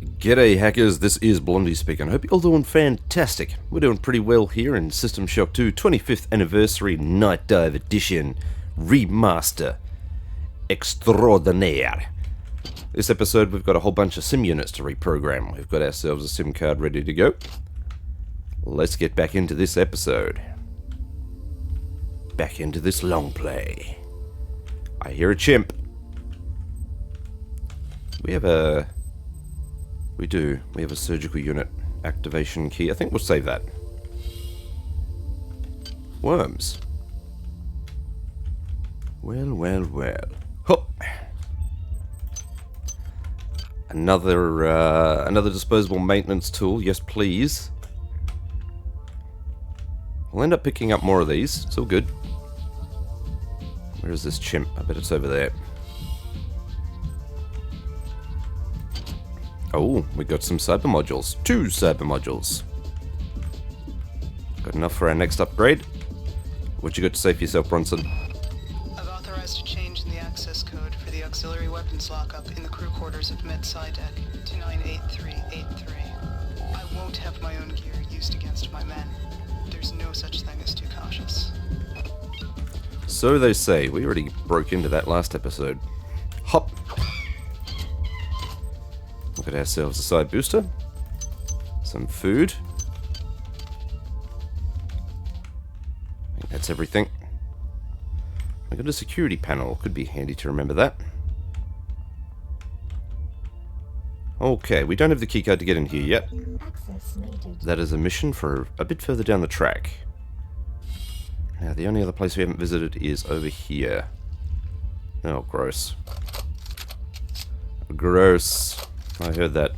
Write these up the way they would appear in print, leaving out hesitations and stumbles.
G'day hackers, this is Blondie speaking. I hope you're all doing fantastic. We're doing pretty well here in System Shock 2 25th Anniversary Nightdive Edition Remaster Extraordinaire. This episode we've got a whole bunch of sim units to reprogram. We've got ourselves a sim card ready to go. Let's get back into this episode. Back into this long play. I hear a chimp. We have a surgical unit activation key. I think we'll save that. Worms. Well. Hop. Another disposable maintenance tool. Yes, please. We'll end up picking up more of these. It's all good. Where is this chimp? I bet it's over there. Oh, we got some cyber modules. 2 cyber modules. Got enough for our next upgrade. What you got to say for yourself, Bronson? I've authorized a change in the access code for the auxiliary weapons lockup in the crew quarters of Med-Sci Deck 298383. I won't have my own gear used against my men. There's no such thing as too cautious. So they say. We already broke into that last episode. Hop. Get ourselves a side booster. Some food. I think that's everything. I got a security panel. Could be handy to remember that. Okay, we don't have the keycard to get in here yet. That is a mission for a bit further down the track. Now, the only other place we haven't visited is over here. Oh, gross. Gross. I heard that.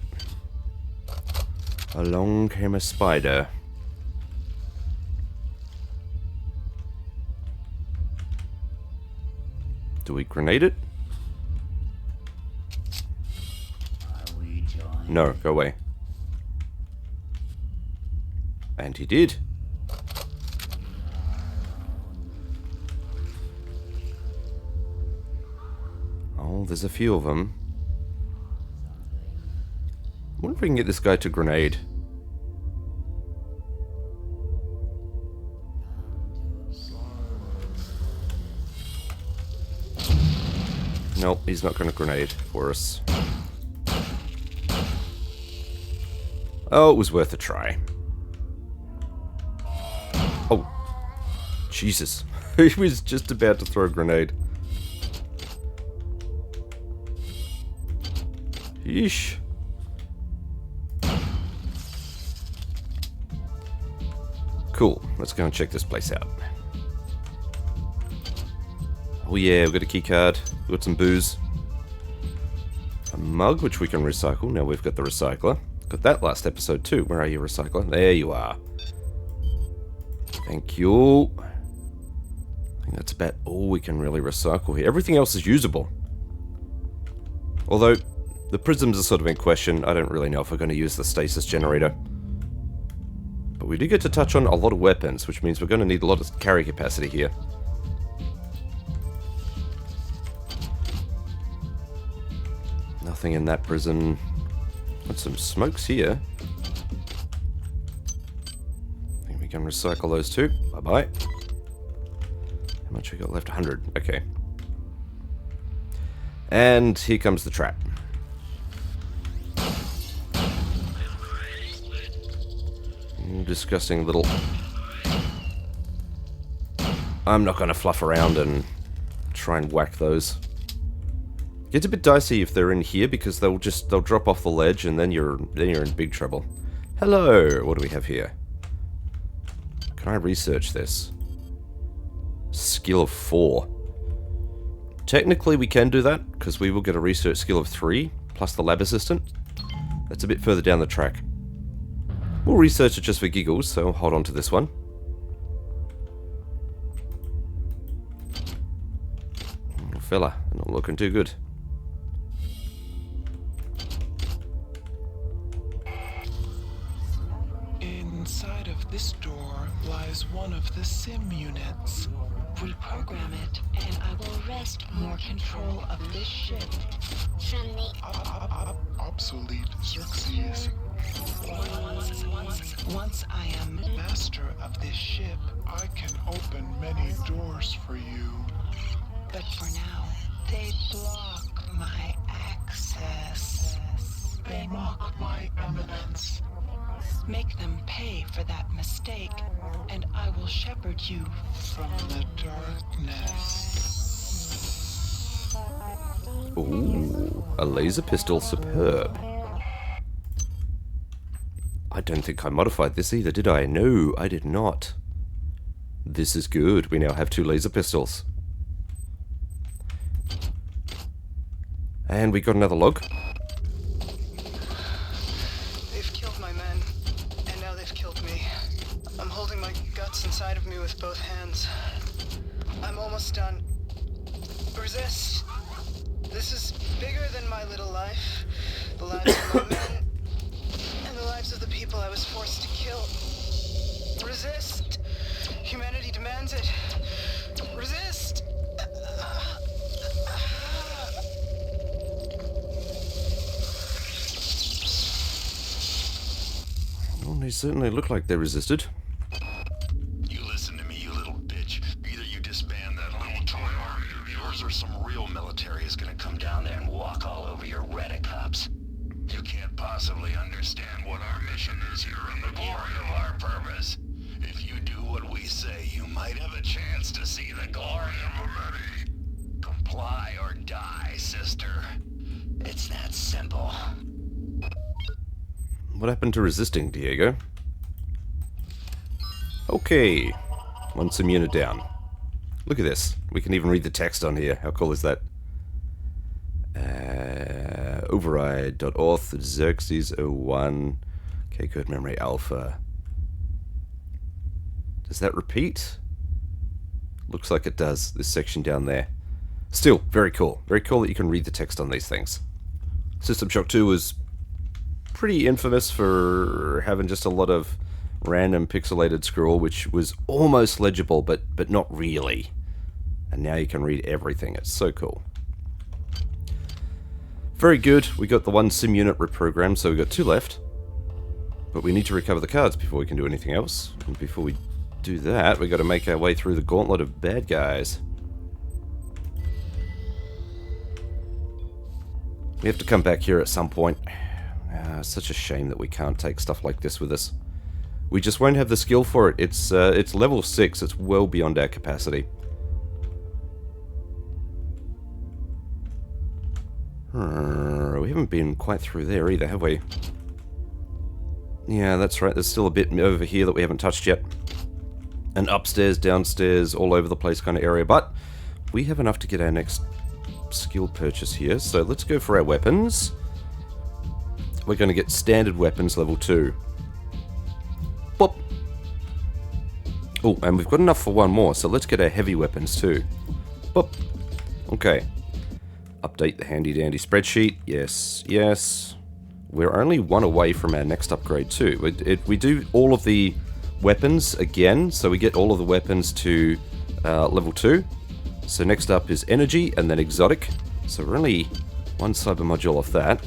Along came a spider. Do we grenade it? No, go away. And he did. Oh, there's a few of them. I wonder if we can get this guy to grenade. Nope, he's not going to grenade for us. Oh, it was worth a try. Oh, Jesus. He was just about to throw a grenade. Yeesh. Cool, let's go and check this place out. Oh yeah, we've got a key card, we've got some booze. A mug, which we can recycle. Now we've got the recycler. Got that last episode too. Where are you, recycler? There you are. Thank you. I think that's about all we can really recycle here. Everything else is usable. Although, the prisms are sort of in question. I don't really know if we're going to use the stasis generator. But we do get to touch on a lot of weapons, which means we're going to need a lot of carry capacity here. Nothing in that prison. Got some smokes here. I think we can recycle those too. Bye-bye. How much we got left? 100. Okay. And here comes the trap. Disgusting little... I'm not going to fluff around and try and whack those. Gets a bit dicey if they're in here because they'll drop off the ledge and then you're in big trouble. Hello, what do we have here? Can I research this? Skill of 4. Technically we can do that because we will get a research skill of 3 plus the lab assistant. That's a bit further down the track. We'll research it just for giggles, so hold on to this one. Oh, fella, not looking too good. Inside of this door lies one of the sim units. Reprogram it, and I will wrest more control of this ship. From the obsolete Xerxes. Once I am master of this ship, I can open many doors for you. But for now, they block my access. They mock my eminence. Make them pay for that mistake, and I will shepherd you from the darkness. Ooh, a laser pistol, superb. I don't think I modified this either, did I? No, I did not. This is good. We now have 2 laser pistols. And we got another log. They've killed my men, and now they've killed me. I'm holding my guts inside of me with both hands. I'm almost done. Resist. This is bigger than my little life. The lives of my men, and the lives of the people I was forced to kill. Resist. Humanity demands it. Resist. Well, they certainly look like they resisted. You listen to me, you little bitch. Either you disband that little toy army of yours, or some real military is gonna come down there and walk all over your redicops. You can't possibly understand what our mission is here and the glory of our purpose. If you do what we say, you might have a chance to see the glory of humanity. Comply or die, sister. It's that simple. What happened to resisting, Diego? Okay. 1 sim unit down. Look at this. We can even read the text on here. How cool is that? Override.auth Xerxes 01 K-code memory alpha. Does that repeat? Looks like it does, this section down there. Still, very cool. Very cool that you can read the text on these things. System Shock 2 was pretty infamous for having just a lot of random pixelated scroll, which was almost legible, but not really. And now you can read everything. It's so cool. Very good. We got the 1 sim unit reprogrammed, so we got 2 left. But we need to recover the cards before we can do anything else. And before we do that, we got to make our way through the gauntlet of bad guys. We have to come back here at some point. Such a shame that we can't take stuff like this with us. We just won't have the skill for it. It's level 6. It's well beyond our capacity. We haven't been quite through there either, have we? Yeah, that's right. There's still a bit over here that we haven't touched yet. An upstairs, downstairs, all over the place kind of area. But we have enough to get our next skill purchase here. So let's go for our weapons. We're going to get standard weapons level 2. Boop. Oh, and we've got enough for 1 more. So let's get our heavy weapons too. Boop. Okay. Update the handy-dandy spreadsheet. Yes, yes. We're only 1 away from our next upgrade too. We do all of the weapons again, so we get all of the weapons to level 2. So next up is energy and then exotic. So we're only 1 cyber module off that.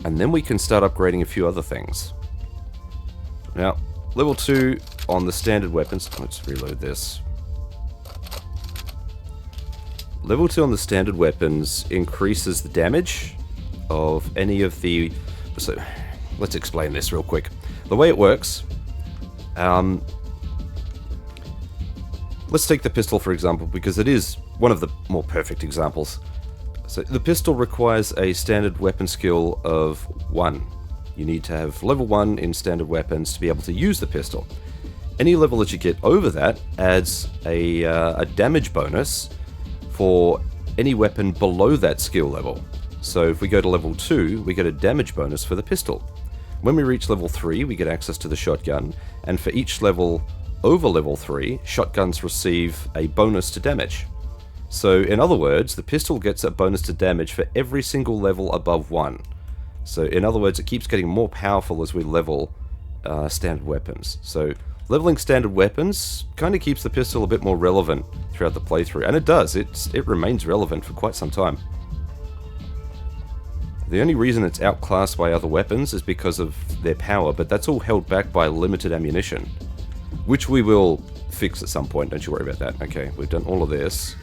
And then we can start upgrading a few other things. Now, level 2 on the standard weapons. Let's reload this. Level 2 on the standard weapons increases the damage of any of the... So, let's explain this real quick. The way it works... let's take the pistol, for example, because it is one of the more perfect examples. So, the pistol requires a standard weapon skill of 1. You need to have level 1 in standard weapons to be able to use the pistol. Any level that you get over that adds a damage bonus for any weapon below that skill level. So if we go to level 2, we get a damage bonus for the pistol. When we reach level 3, we get access to the shotgun, and for each level over level 3, shotguns receive a bonus to damage. So in other words, the pistol gets a bonus to damage for every single level above 1. So in other words, it keeps getting more powerful as we level standard weapons. So leveling standard weapons kind of keeps the pistol a bit more relevant throughout the playthrough, and it does. It remains relevant for quite some time. The only reason it's outclassed by other weapons is because of their power, but that's all held back by limited ammunition. Which we will fix at some point, don't you worry about that. Okay, we've done all of this.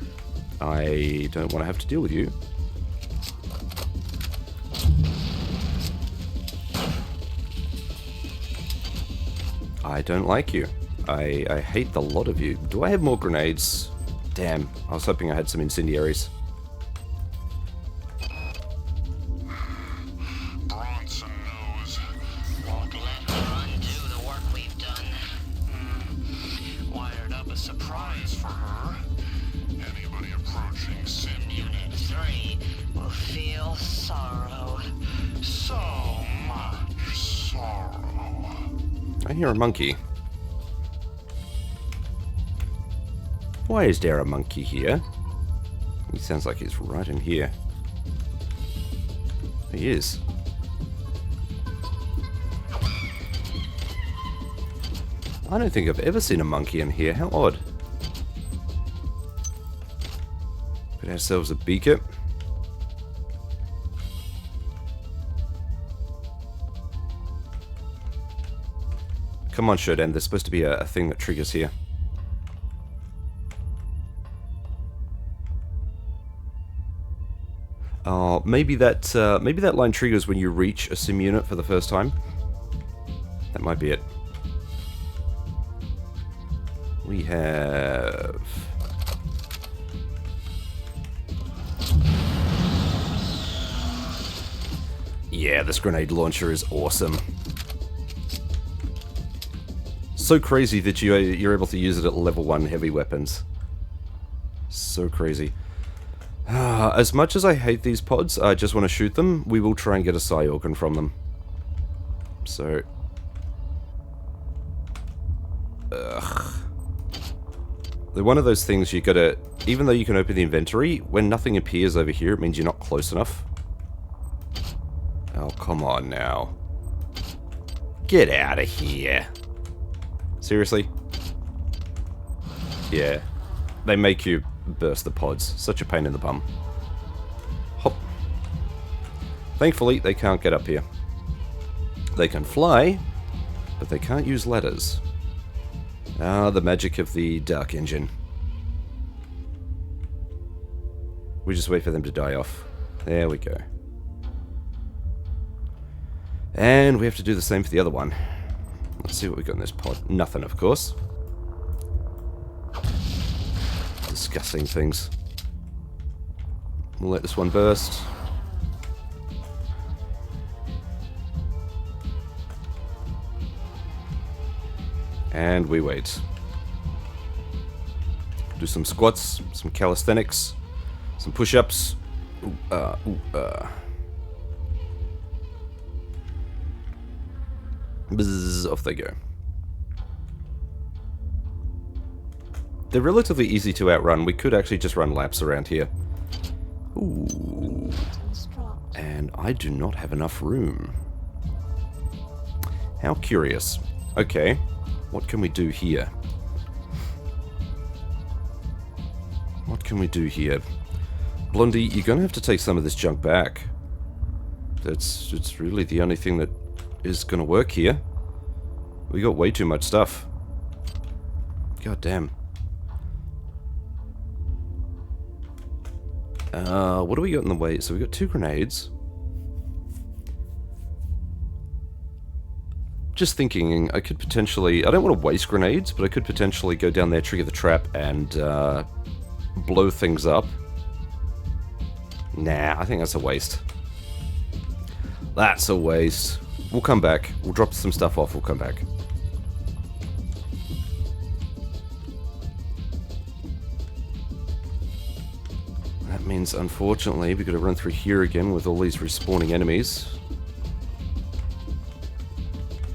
I don't want to have to deal with you. I don't like you. I hate the lot of you. Do I have more grenades? Damn, I was hoping I had some incendiaries. Bronson knows. Won't let her undo the work we've done. Wired up a surprise for her. Anybody approaching Sim Unit 3 will feel sorrow. So much sorrow. I hear a monkey. Why is there a monkey here? He sounds like he's right in here. He is. I don't think I've ever seen a monkey in here. How odd. Put ourselves a beaker. Come on, Shodan. There's supposed to be a thing that triggers here. Oh, maybe that line triggers when you reach a sim unit for the first time. That might be it. We have... Yeah, this grenade launcher is awesome. So crazy that you're able to use it at level 1 heavy weapons. So crazy. As much as I hate these pods, I just want to shoot them, we will try and get a psi organ from them. So... Ugh. They're one of those things you gotta... Even though you can open the inventory, when nothing appears over here, it means you're not close enough. Oh, come on now. Get out of here. Seriously? Yeah. They make you burst the pods. Such a pain in the bum. Hop. Thankfully, they can't get up here. They can fly, but they can't use ladders. Ah, the magic of the Dark Engine. We just wait for them to die off. There we go. And we have to do the same for the other one. Let's see what we got in this pod. Nothing, of course. Disgusting things. We'll let this one burst. And we wait. Do some squats, some calisthenics, some push-ups. Bzzz, off they go. They're relatively easy to outrun. We could actually just run laps around here. Ooh. And I do not have enough room. How curious. Okay, what can we do here? What can we do here? Blondie, you're gonna have to take some of this junk back. It's really the only thing that is gonna work here. We got way too much stuff. God damn. What do we got in the way? So we got 2 grenades. Just thinking, I could potentially... I don't want to waste grenades, but I could potentially go down there, trigger the trap, and blow things up. Nah, I think that's a waste. That's a waste. We'll come back. We'll drop some stuff off. We'll come back. That means, unfortunately, we've got to run through here again with all these respawning enemies.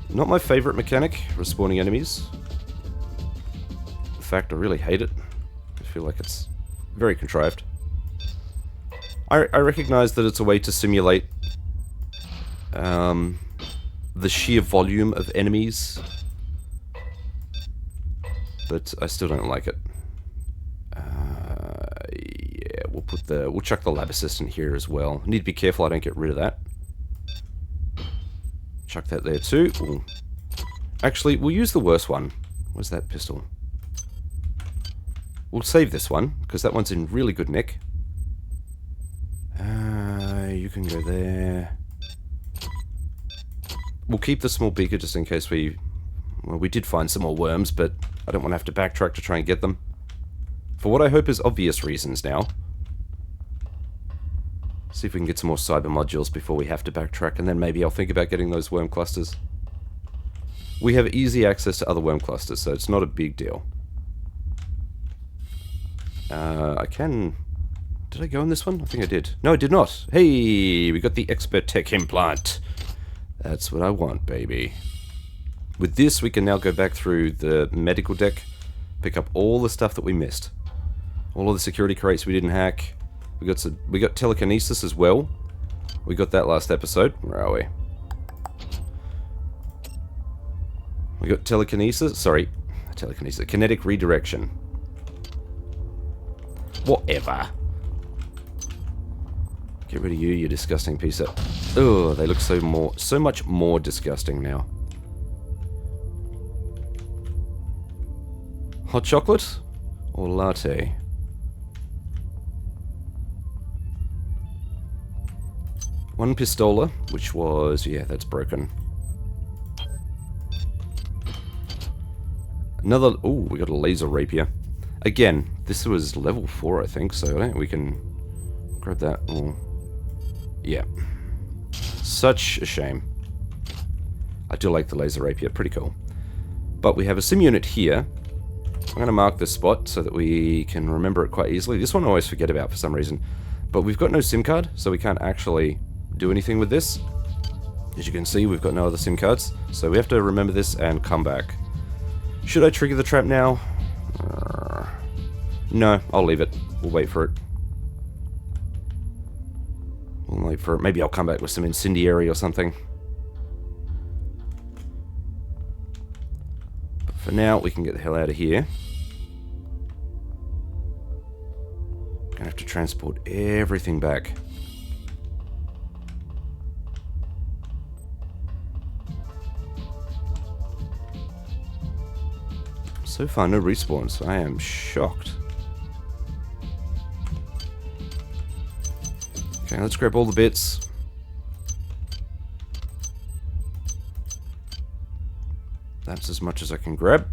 Not my favorite mechanic, respawning enemies. In fact, I really hate it. I feel like it's very contrived. I recognize that it's a way to simulate the sheer volume of enemies, but I still don't like it. Yeah, we'll chuck the lab assistant here as well. Need to be careful I don't get rid of that. Chuck that there too. Ooh. Actually, we'll use the worst one. Where's that pistol? We'll save this one, because that one's in really good nick. You can go there. We'll keep the small beaker just in case we... Well, we did find some more worms, but I don't want to have to backtrack to try and get them. For what I hope is obvious reasons now. See if we can get some more cyber modules before we have to backtrack, and then maybe I'll think about getting those worm clusters. We have easy access to other worm clusters, so it's not a big deal. I can... Did I go on this one? I think I did. No, I did not. Hey, we got the Expert Tech implant. That's what I want, baby. With this, we can now go back through the medical deck, pick up all the stuff that we missed. All of the security crates we didn't hack. We got telekinesis as well. We got that last episode. Where are we? We got telekinesis. Sorry, telekinesis. Kinetic redirection. Whatever. Get rid of you, you disgusting piece of... Ugh, they look so much more disgusting now. Hot chocolate or latte? One pistola, which was... Yeah, that's broken. Another... Ooh, we got a laser rapier. Again, this was level 4, I think, so I think we can grab that. Ooh. Yeah. Such a shame. I do like the laser rapier, pretty cool. But we have a sim unit here. I'm going to mark this spot so that we can remember it quite easily. This one I always forget about for some reason. But we've got no SIM card, so we can't actually do anything with this. As you can see, we've got no other SIM cards. So we have to remember this and come back. Should I trigger the trap now? No, I'll leave it. We'll wait for it. We'll wait for it. Maybe I'll come back with some incendiary or something. But for now, we can get the hell out of here. Gonna have to transport everything back. So far, no respawns. I am shocked. Okay, let's grab all the bits. That's as much as I can grab.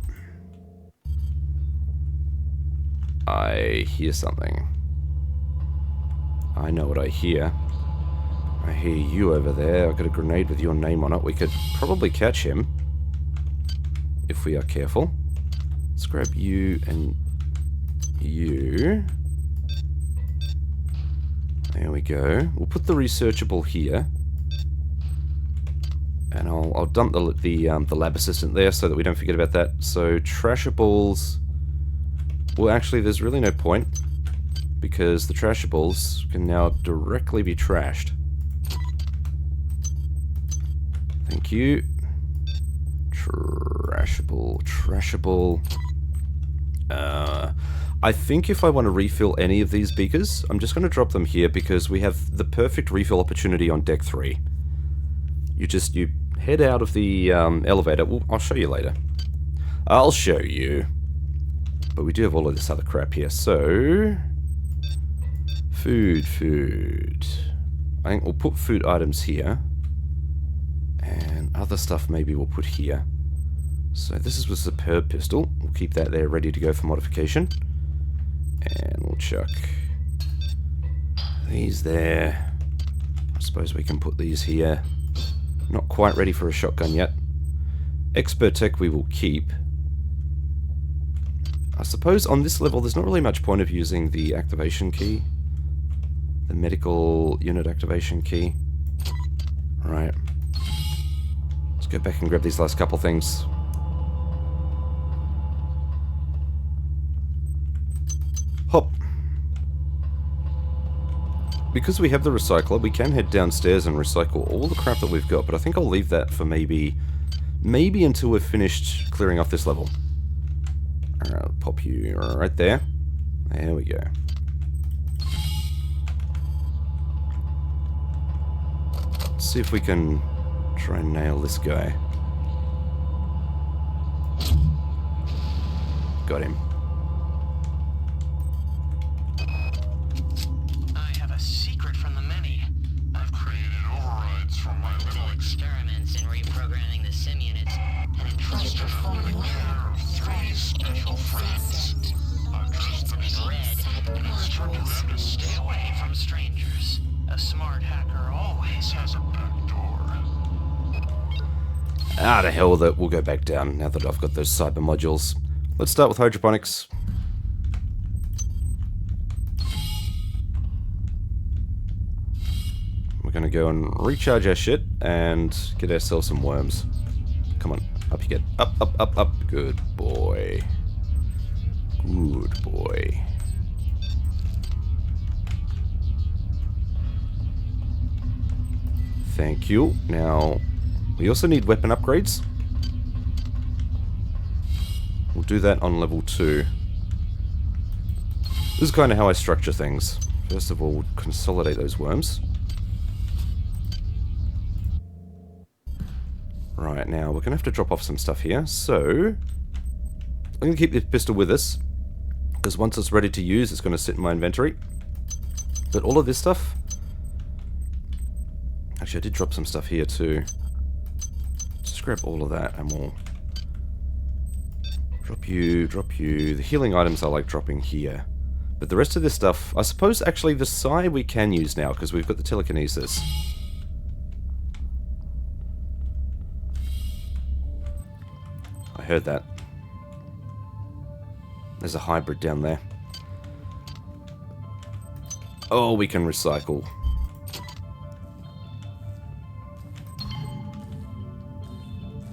I hear something. I know what I hear. I hear you over there. I've got a grenade with your name on it. We could probably catch him. If we are careful. Let's grab you and you. There we go. We'll put the researchable here. And I'll dump the lab assistant there so that we don't forget about that. So trashables... Well, actually, there's really no point. Because the trashables can now directly be trashed. Thank you. Trashable. I think if I want to refill any of these beakers, I'm just going to drop them here because we have the perfect refill opportunity on deck 3. You head out of the elevator. Well, I'll show you later. I'll show you. But we do have all of this other crap here, so... Food. I think we'll put food items here. And other stuff maybe we'll put here. So this is a superb pistol. We'll keep that there ready to go for modification. And we'll chuck these there. I suppose we can put these here. Not quite ready for a shotgun yet. Expert Tech we will keep. I suppose on this level there's not really much point of using the activation key. The medical unit activation key. Right. Let's go back and grab these last couple things. Hop. Because we have the recycler, we can head downstairs and recycle all the crap that we've got, but I think I'll leave that for maybe until we've finished clearing off this level. Alright, I'll pop you right there. There we go. Let's see if we can Try and nail this guy. Got him. I have a secret from the many. I've created overrides from my little Experiments in reprogramming the sim units and entrusted them with the care of 3 special friends. I've dressed them In red and instructed them to stay stay away from strangers. A smart hacker always has a back door. Ah, to hell with it. We'll go back down now that I've got those cyber modules. Let's start with hydroponics. We're going to go and recharge our shit and get ourselves some worms. Come on, up you get. Up, up, up, up. Good boy. Good boy. Thank you. Now, we also need weapon upgrades. We'll do that on level 2. This is kind of how I structure things. First of all, we'll consolidate those worms. Right, now we're going to have to drop off some stuff here. So, I'm going to keep this pistol with us, because once it's ready to use, it's going to sit in my inventory. But all of this stuff... Actually, I did drop some stuff here too. Just grab all of that and we'll... Drop you. The healing items I like dropping here. But the rest of this stuff... I suppose actually the psi we can use now, because we've got the telekinesis. I heard that. There's a hybrid down there. Oh, we can recycle.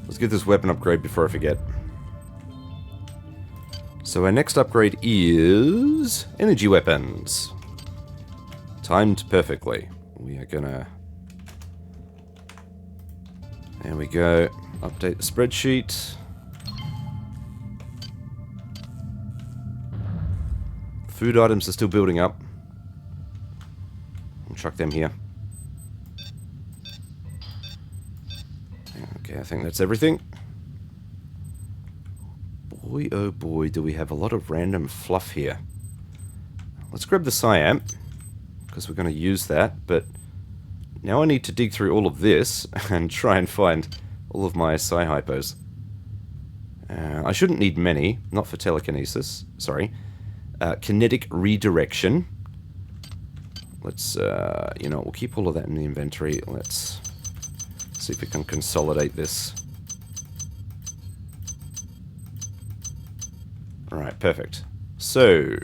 Let's get this weapon upgrade before I forget. So our next upgrade is energy weapons. Timed perfectly. We are gonna... There we go. Update the spreadsheet. Food items are still building up. I'll chuck them here. Okay, I think that's everything. Boy, oh boy, do we have a lot of random fluff here. Let's grab the Psi-Amp, because we're going to use that, but now I need to dig through all of this and try and find all of my Psi-Hypos. I shouldn't need many, not for telekinesis, sorry. Kinetic redirection. Let's, you know, we'll keep all of that in the inventory. Let's see if we can consolidate this. Alright, perfect. So,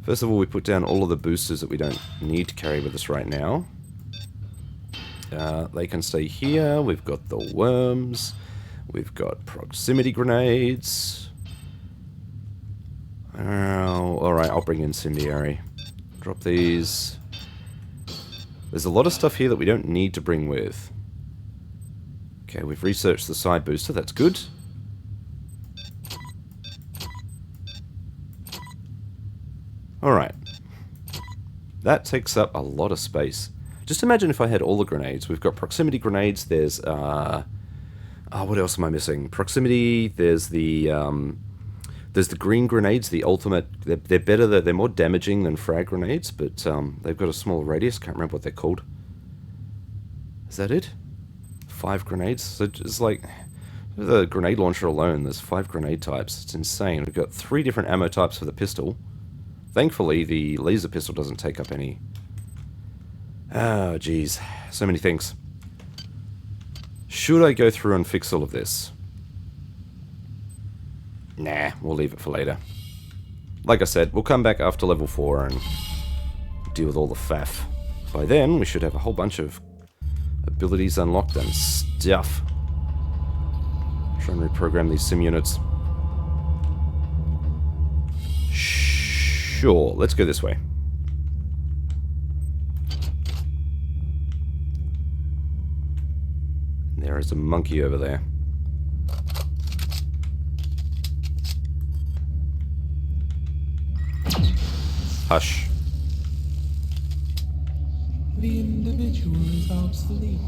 first of all, we put down all of the boosters that we don't need to carry with us right now. They can stay here. We've got the worms. We've got proximity grenades. Alright, I'll bring incendiary. Drop these. There's a lot of stuff here that we don't need to bring with. Okay, we've researched the side booster. That's good. Alright. That takes up a lot of space. Just imagine if I had all the grenades. We've got proximity grenades, there's, what else am I missing? Proximity, there's the green grenades, the ultimate, they're better, they're more damaging than frag grenades, but they've got a small radius, can't remember what they're called. Is that it? 5 grenades? So it's like, the grenade launcher alone, there's 5 grenade types. It's insane. We've got 3 different ammo types for the pistol. Thankfully, the laser pistol doesn't take up any. Oh, jeez. So many things. Should I go through and fix all of this? Nah, we'll leave it for later. Like I said, we'll come back after level 4 and deal with all the faff. By then, we should have a whole bunch of abilities unlocked and stuff. Try and reprogram these sim units. Sure, let's go this way. There is a monkey over there. Hush. The individual is obsolete.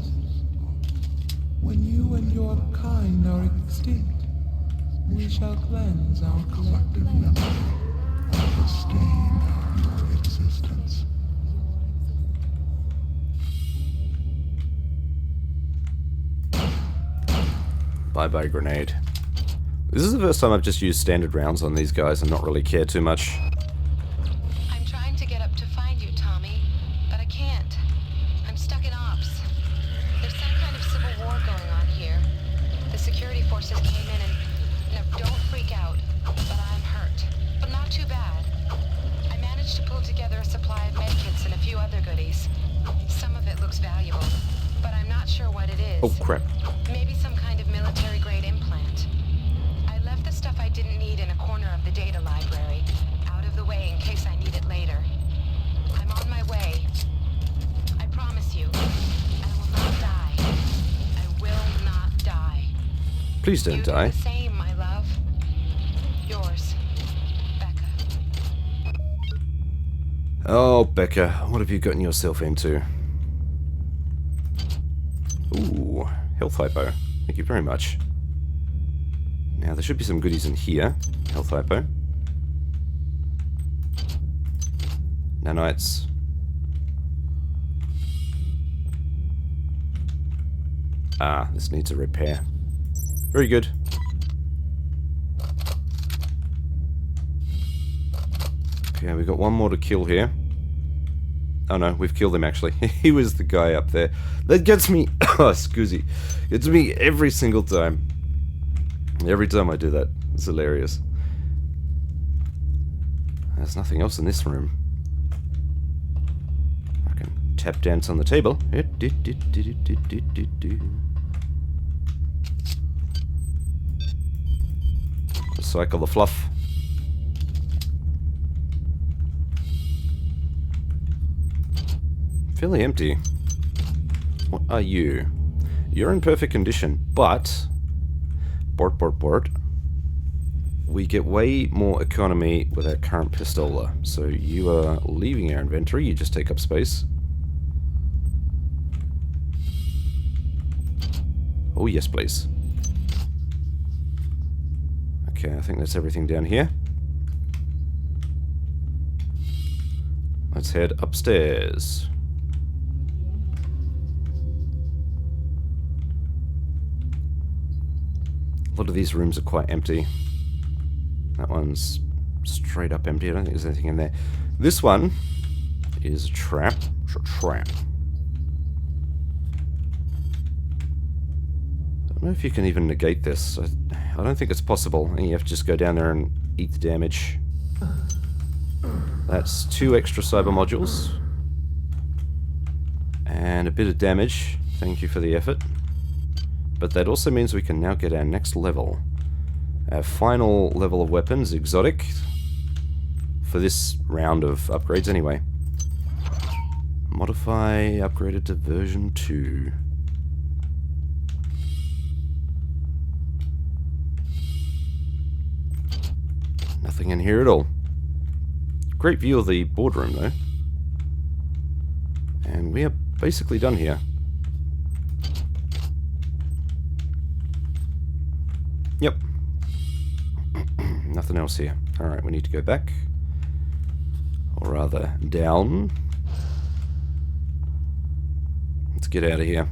When you and your kind are extinct, we shall cleanse our collective memory of the stain of your existence. Bye-bye grenade. This is the first time I've just used standard rounds on these guys and not really cared too much. I'm trying to get up to find you, Tommy, but I can't. I'm stuck in ops. There's some kind of civil war going on here. The security forces came in and... No, don't freak out, but I'm hurt. But not too bad. I managed to pull together a supply of medkits and a few other goodies. Some of it looks valuable, but I'm not sure what it is. Oh crap. Maybe some kind of military-grade implant. I left the stuff I didn't need in a corner of the data library, out of the way in case I need it later. I'm on my way. I promise you, I will not die. I will not die. Please don't You die. do the same, my love. Yours, Becca. Oh, Becca, what have you gotten yourself into? Ooh, health hypo. Thank you very much. Now, there should be some goodies in here. Health hypo. Nanites. Ah, this needs a repair. Very good. Okay, we've got one more to kill here. Oh no, we've killed him actually. He was the guy up there. That gets me... Oh, scuzzy. Gets me every single time. Every time I do that. It's hilarious. There's nothing else in this room. I can tap dance on the table. Recycle the fluff. Fairly empty. What are you? You're in perfect condition, but... Bort. We get way more economy with our current pistola. So you are leaving our inventory, you just take up space. Oh yes, please. Okay, I think that's everything down here. Let's head upstairs. A lot of these rooms are quite empty. That one's straight up empty. I don't think there's anything in there. This one is a trap. It's a trap. I don't know if you can even negate this. I don't think it's possible. And you have to just go down there and eat the damage. That's 2 extra cyber modules. And a bit of damage. Thank you for the effort. But that also means we can now get our next level. Our final level of weapons, exotic. For this round of upgrades anyway. Modify, upgraded to version 2. Nothing in here at all. Great view of the boardroom though. And we are basically done here. Yep. Nothing else here. Alright, we need to go back. Or rather, down. Let's get out of here.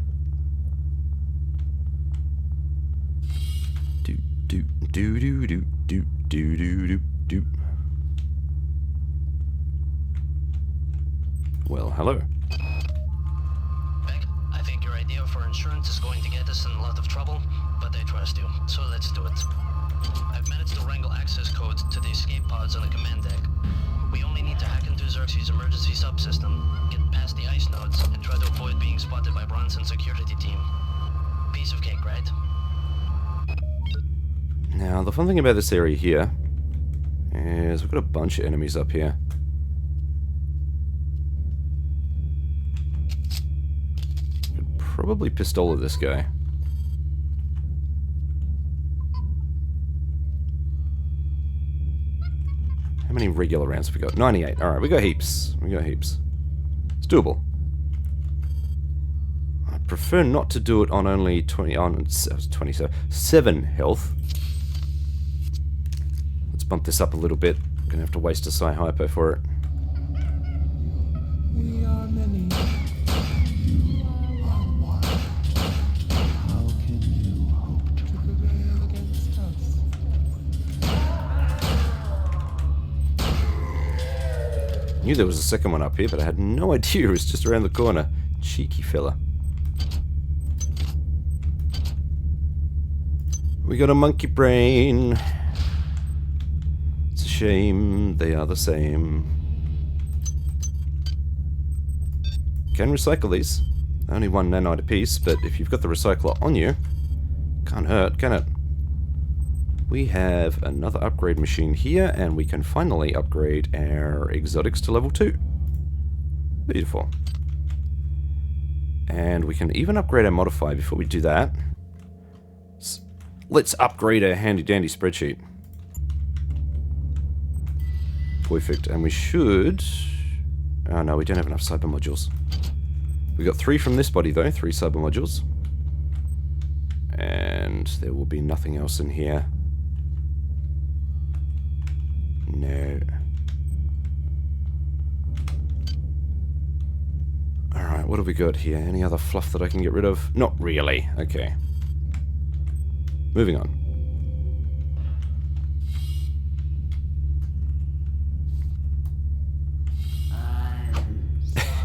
Do. Well, hello. Beck, I think your idea for insurance is going to get us in a lot of trouble, but I trust you, so let's do it. I've managed to wrangle access codes to the escape pods on the command deck. We only need to hack into Xerxes' emergency subsystem, get past the ice nodes, and try to avoid being spotted by Bronson's security team. Piece of cake, right? Now, the fun thing about this area here is we've got a bunch of enemies up here. Could probably pistola this guy. How many regular rounds have we got? 98. Alright, we got heaps. It's doable. I prefer not to do it on only 7 health. Let's bump this up a little bit. I'm gonna have to waste a psi hypo for it. We are many. You are one. How can you hope to prevail against us? Knew there was a second one up here, but I had no idea it was just around the corner. Cheeky fella. We got a monkey brain. It's a shame they are the same. Can recycle these. Only 1 nanite a piece, but if you've got the recycler on you, can't hurt, can it? We have another upgrade machine here, and we can finally upgrade our exotics to level 2. Beautiful. And we can even upgrade our modifier. Before we do that, let's upgrade our handy-dandy spreadsheet. Perfect. And we should... Oh no, we don't have enough cyber modules. We got 3 from this body though, 3 cyber modules. And there will be nothing else in here. No. Alright, what have we got here? Any other fluff that I can get rid of? Not really. Okay. Moving on.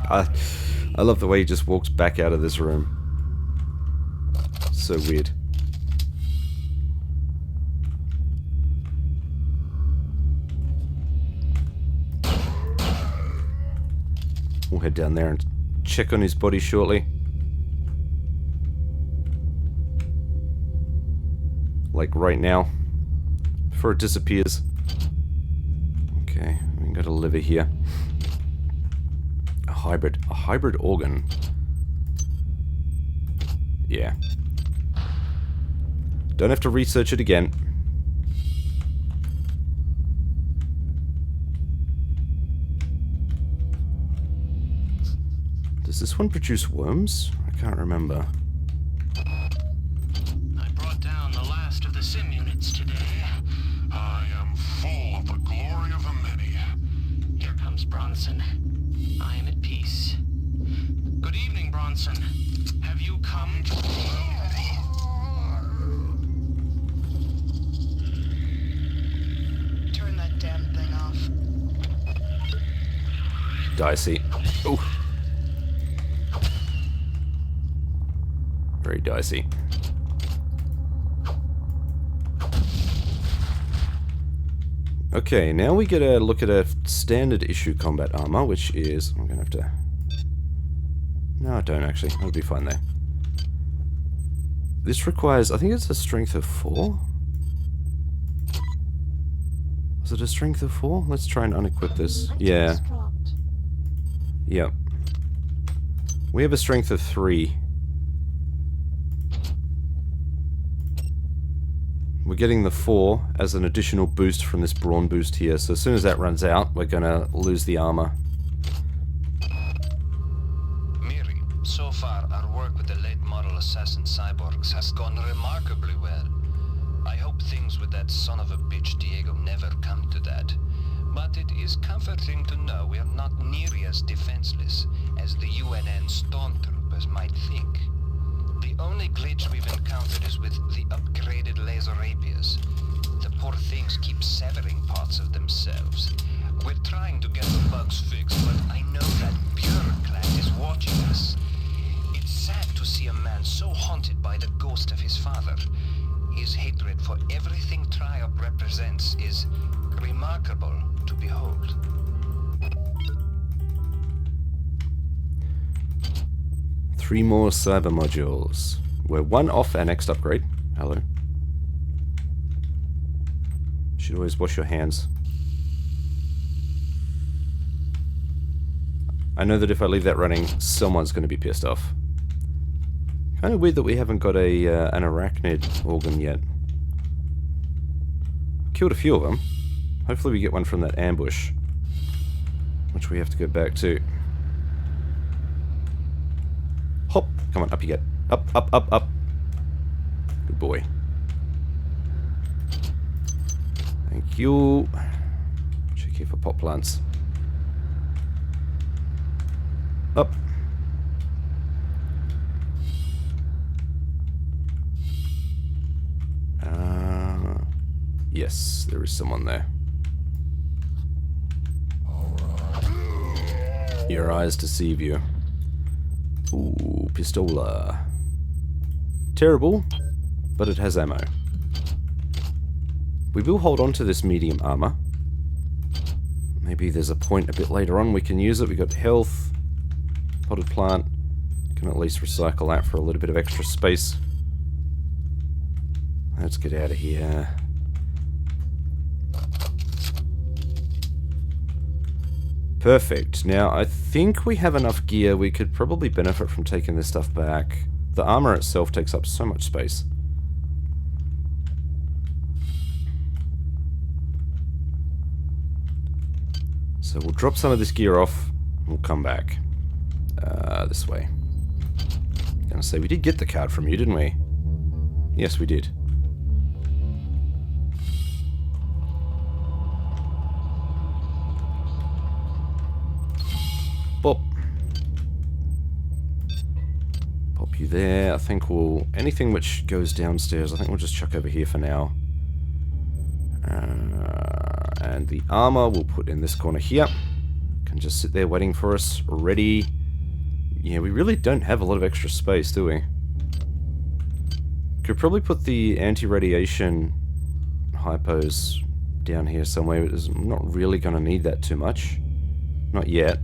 I love the way he just walks back out of this room. So weird. We'll head down there and check on his body shortly. Like right now. Before it disappears. Okay, we got a liver here. A hybrid organ. Yeah. Don't have to research it again. Does this one produce worms? I can't remember. I brought down the last of the sim units today. I am full of the glory of the many. Here comes Bronson. I am at peace. Good evening, Bronson. Have you come to... Turn that damn thing off. Dicey. Oh. Very dicey. Okay, now we get a look at a standard issue combat armor, which is... I'm gonna have to... No, I don't actually. That'll be fine there. This requires... I think it's a strength of 4? Is it a strength of 4? Let's try and unequip this. Yeah. Yep. We have a strength of 3. We're getting the 4 as an additional boost from this brawn boost here, so as soon as that runs out, we're gonna lose the armor. Miri, so far our work with the late model assassin cyborgs has gone remarkably well. I hope things with that son of a bitch Diego never come to that. But it is comforting to know we are not nearly as defenseless as the UNN stormtroopers might think. The only glitch we've encountered is with the upgraded laser rapiers. The poor things keep severing parts of themselves. We're trying to get the bugs fixed, but I know that bureaucrat is watching us. It's sad to see a man so haunted by the ghost of his father. His hatred for everything Triop represents is remarkable to behold. Three more cyber modules. We're 1 off our next upgrade. Hello. Should always wash your hands. I know that if I leave that running, someone's going to be pissed off. Kind of weird that we haven't got a an arachnid organ yet. Killed a few of them. Hopefully we get one from that ambush, which we have to go back to. Hop. Come on, up you get. Up, up, up, up. Good boy. Thank you. Check here for pot plants. Up. Yes, there is someone there. Your eyes deceive you. Ooh, pistola. Terrible, but it has ammo. We will hold on to this medium armor. Maybe there's a point a bit later on we can use it. We got health, potted plant. Can at least recycle that for a little bit of extra space. Let's get out of here. Perfect. Now, I think we have enough gear. We could probably benefit from taking this stuff back. The armor itself takes up so much space. So we'll drop some of this gear off. We'll come back. This way. Gonna say, we did get the card from you, didn't we? Yes, we did. Pop. Pop you there. I think we'll... anything which goes downstairs, I think we'll just chuck over here for now. And the armor we'll put in this corner here. Can just sit there waiting for us, ready. Yeah, we really don't have a lot of extra space, do we? Could probably put the anti-radiation hypos down here somewhere. I'm not really going to need that too much. Not yet.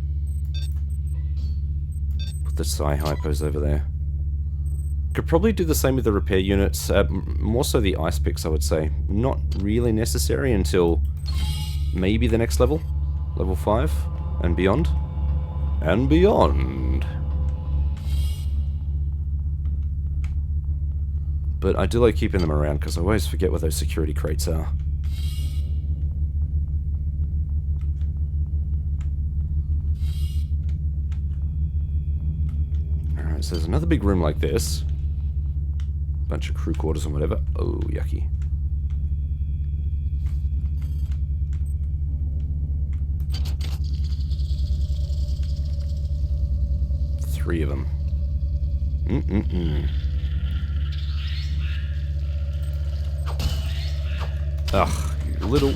Put the psi hypos over there. Could probably do the same with the repair units. More so the ice picks, I would say. Not really necessary until maybe the next level. Level 5 and beyond. And beyond. But I do like keeping them around because I always forget where those security crates are. Alright, so there's another big room like this. Bunch of crew quarters and whatever. Oh, yucky. Three of them. Ugh, you little...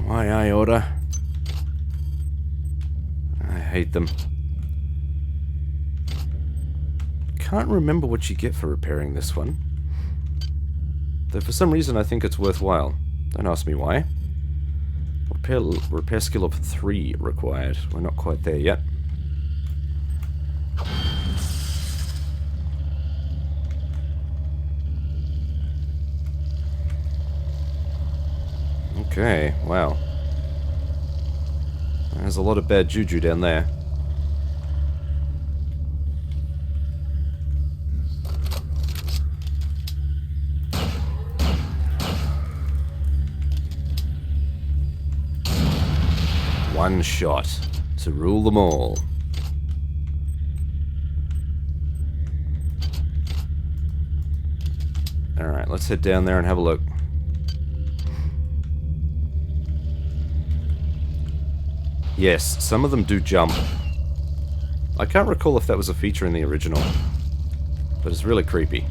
Why I order? I hate them. Can't remember what you get for repairing this one. Though for some reason I think it's worthwhile. Don't ask me why. Repair skill of 3 required. We're not quite there yet. Okay, wow. There's a lot of bad juju down there. One shot to rule them all. Alright, let's head down there and have a look. Yes, some of them do jump. I can't recall if that was a feature in the original, but it's really creepy.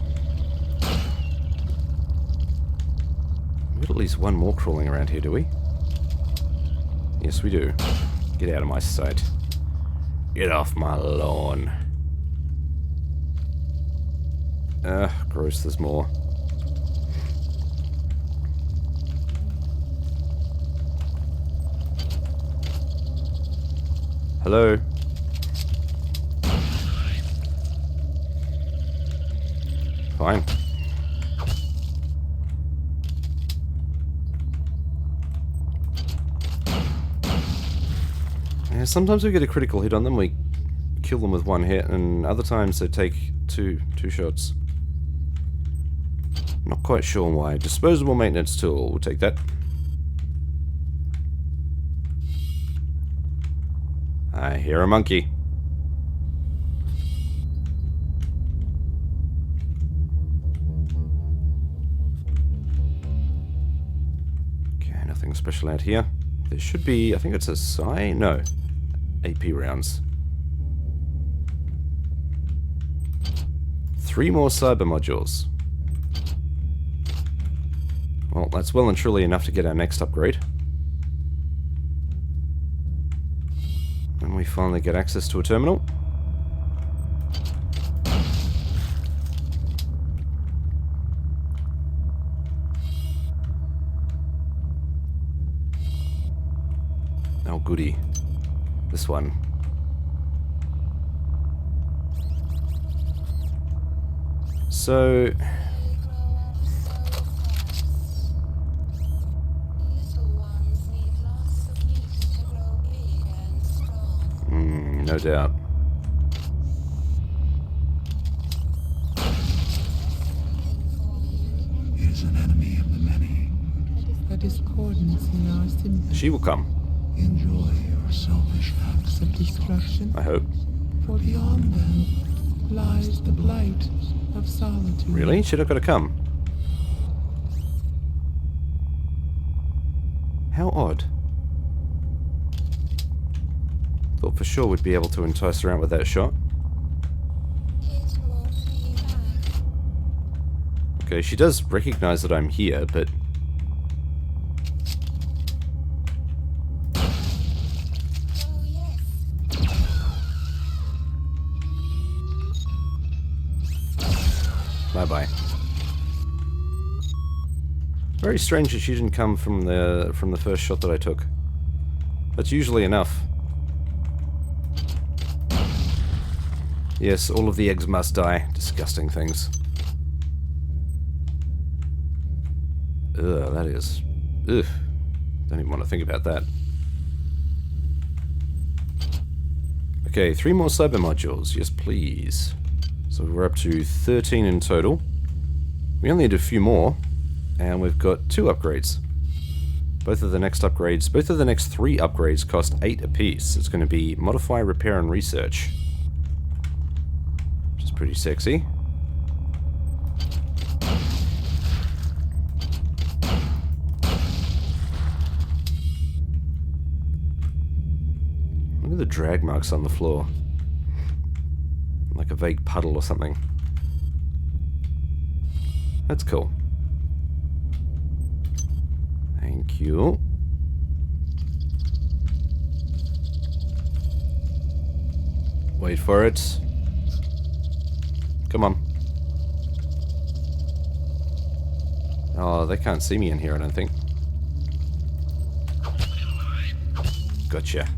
We've got at least one more crawling around here, do we? Yes, we do. Get out of my sight. Get off my lawn. Gross, there's more. Hello? Fine. Yeah, sometimes we get a critical hit on them, we kill them with one hit, and other times they take two shots. Not quite sure why. Disposable maintenance tool, we'll take that. I hear a monkey. Okay, nothing special out here. There should be, I think it's a psi? No. AP rounds. 3 more cyber modules. Well, that's well and truly enough to get our next upgrade. When we finally get access to a terminal. Oh goody. This one. So... no doubt. Is an enemy of the many. A discordance in our sympathy. She will come. Enjoy your selfish acts of destruction. I hope. For beyond them lies the blight of solitude. Really? She's not gonna come. How odd. Thought for sure we'd be able to entice her out with that shot. Okay, she does recognize that I'm here, but... Bye-bye. Very strange that she didn't come from the first shot that I took. That's usually enough. Yes, all of the eggs must die. Disgusting things. Ugh, that is... Ugh. Don't even want to think about that. Okay, 3 more cyber modules. Yes, please. So we're up to 13 in total. We only need a few more. And we've got 2 upgrades. Both of the next 3 upgrades cost 8 apiece. It's going to be Modify, Repair, and Research. Which is pretty sexy. Look at the drag marks on the floor. Like a vague puddle or something. That's cool. Thank you. Wait for it. Come on. Oh, they can't see me in here, I don't think. Gotcha.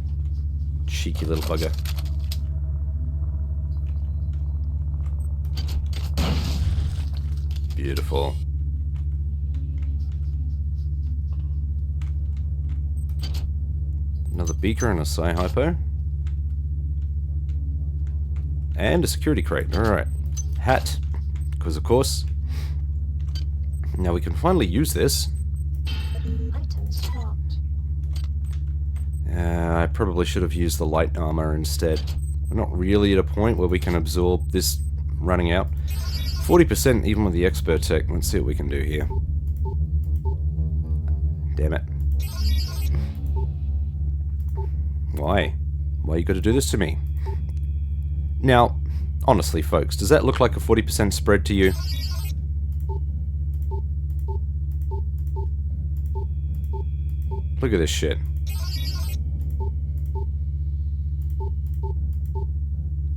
Cheeky little bugger. Beautiful. Another beaker and a Psi-Hypo. And a security crate. Alright. Hat. Because of course. Now we can finally use this. I probably should have used the light armor instead. We're not really at a point where we can absorb this running out. 40% even with the expert tech. Let's see what we can do here. Damn it. Why? Why you gotta do this to me? Now, honestly folks, does that look like a 40% spread to you? Look at this shit.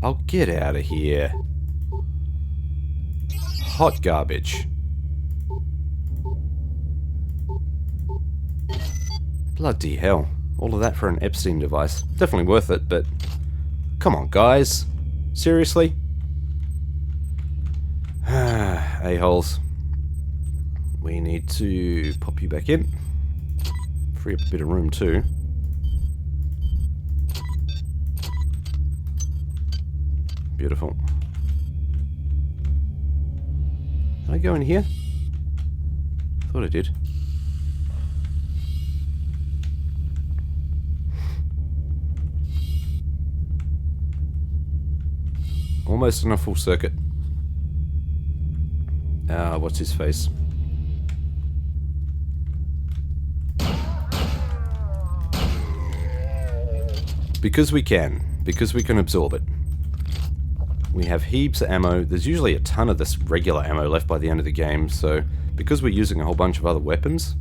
Oh, get out of here. Hot garbage. Bloody hell. All of that for an Epstein device. Definitely worth it, but... Come on, guys. Seriously? A-holes. We need to pop you back in. Free up a bit of room, too. Beautiful. Did I go in here? Thought I did. Almost on a full circuit. What's his face? Because we can. Because we can absorb it. We have heaps of ammo. There's usually a ton of this regular ammo left by the end of the game, so because we're using a whole bunch of other weapons,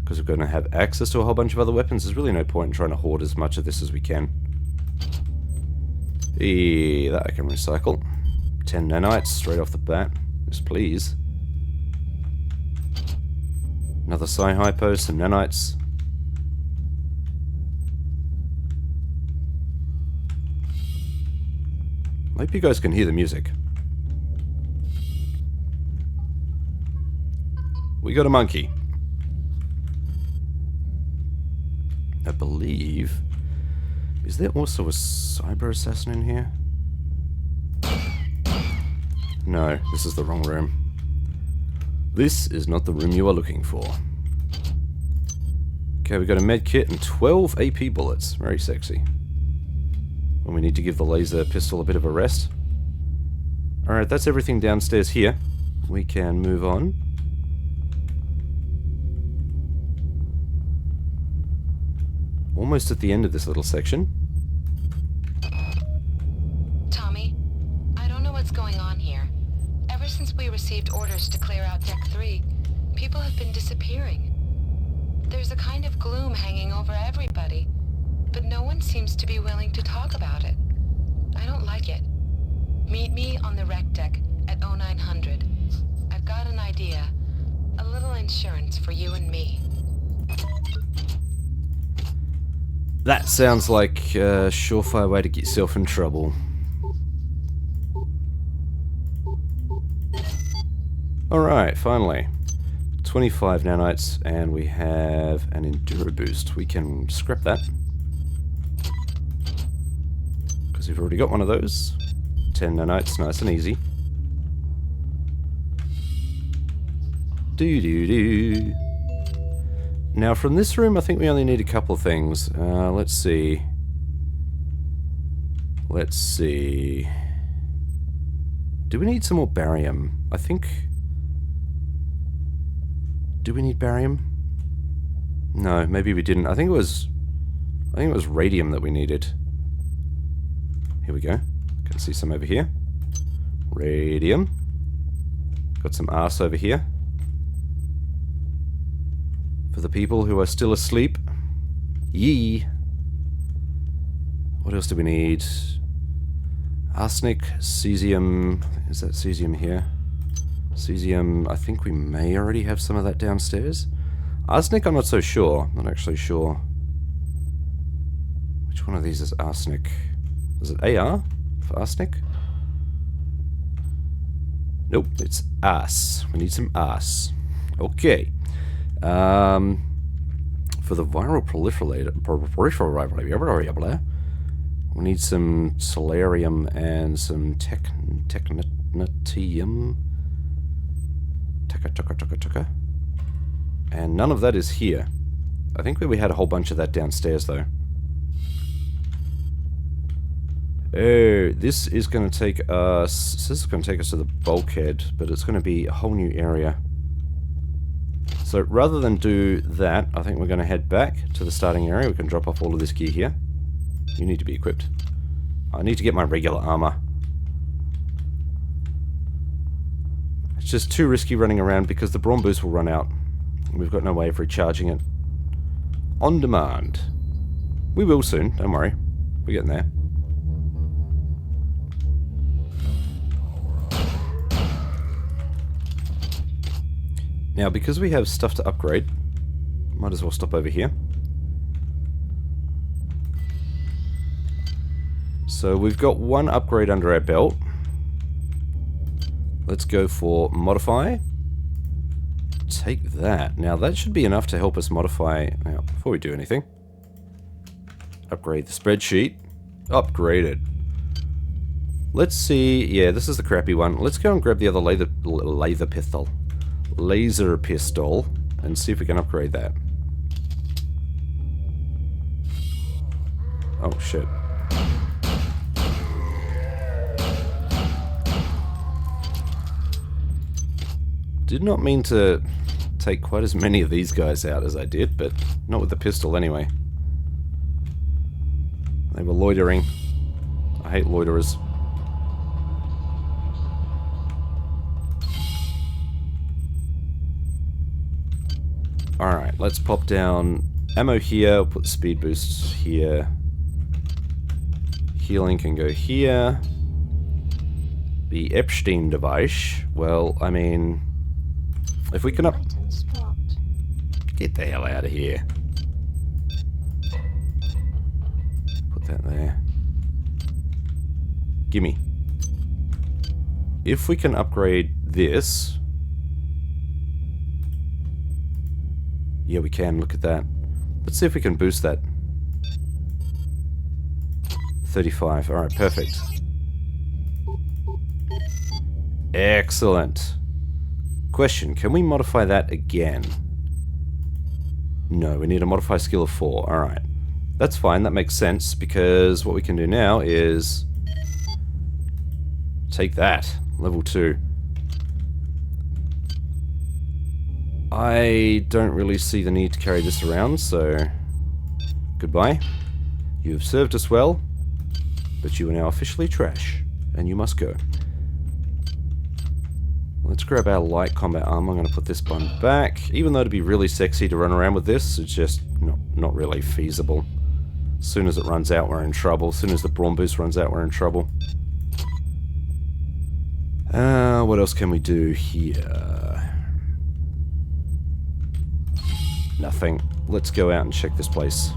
because we're going to have access to a whole bunch of other weapons, there's really no point in trying to hoard as much of this as we can. That I can recycle. 10 nanites straight off the bat. Yes, please. Another Psi-Hypo, some nanites. I hope you guys can hear the music. We got a monkey. I believe... Is there also a cyber assassin in here? No, this is the wrong room. This is not the room you are looking for. Okay, we got a med kit and 12 AP bullets. Very sexy. And we need to give the laser pistol a bit of a rest. Alright, that's everything downstairs here. We can move on. Almost at the end of this little section. Tommy, I don't know what's going on here. Ever since we received orders to clear out Deck 3, people have been disappearing. There's a kind of gloom hanging over everybody, but no one seems to be willing to talk about it. I don't like it. Meet me on the rec deck at 0900. I've got an idea. A little insurance for you and me. That sounds like a surefire way to get yourself in trouble. Alright, finally. 25 nanites, and we have an Enduro boost. We can scrap that. Because we've already got one of those. 10 nanites, nice and easy. Doo-doo-doo. Now, from this room, I think we only need a couple of things. Let's see. Let's see. Do we need some more barium? I think... Do we need barium? No, maybe we didn't. I think it was radium that we needed. Here we go. Can see some over here. Radium. Got some arse over here. For the people who are still asleep. Yee. What else do we need? Arsenic, cesium. Is that cesium here? Cesium, I think we may already have some of that downstairs. Arsenic, I'm not so sure. Not actually sure. Which one of these is arsenic? Is it AR for arsenic? Nope, it's ass. We need some ass. Okay. For the viral proliferator, we need some solarium and some technetium. Tucker. And none of that is here. I think we had a whole bunch of that downstairs, though. Oh, this is going to take us... This is going to take us to the bulkhead, but it's going to be a whole new area. So rather than do that, I think we're going to head back to the starting area. We can drop off all of this gear here. You need to be equipped. I need to get my regular armor. It's just too risky running around because the Brawn Boost will run out. We've got no way of recharging it. On demand. We will soon, don't worry. We're getting there. Now, because we have stuff to upgrade, might as well stop over here. So we've got one upgrade under our belt. Let's go for modify. Take that. Now that should be enough to help us modify. Now, before we do anything, upgrade the spreadsheet. Upgraded. Let's see. Yeah, this is the crappy one. Let's go and grab the other laser pistol, and see if we can upgrade that. Oh shit. Did not mean to take quite as many of these guys out as I did, but not with the pistol anyway. They were loitering. I hate loiterers. Alright, let's pop down ammo here, we'll put speed boosts here. Healing can go here. The Epstein device, well, I mean, if we can up... Get the hell out of here. Put that there. Gimme. If we can upgrade this... Yeah, we can, look at that. Let's see if we can boost that. 35, alright, perfect. Excellent. Question, can we modify that again? No, we need a modify skill of 4, alright. That's fine, that makes sense, because what we can do now is... take that, level 2. I don't really see the need to carry this around, so... Goodbye. You have served us well, but you are now officially trash, and you must go. Let's grab our light combat armor. I'm going to put this one back. Even though it'd be really sexy to run around with this, it's just not really feasible. As soon as it runs out, we're in trouble. As soon as the brawn boost runs out, we're in trouble. What else can we do here? Nothing. Let's go out and check this place.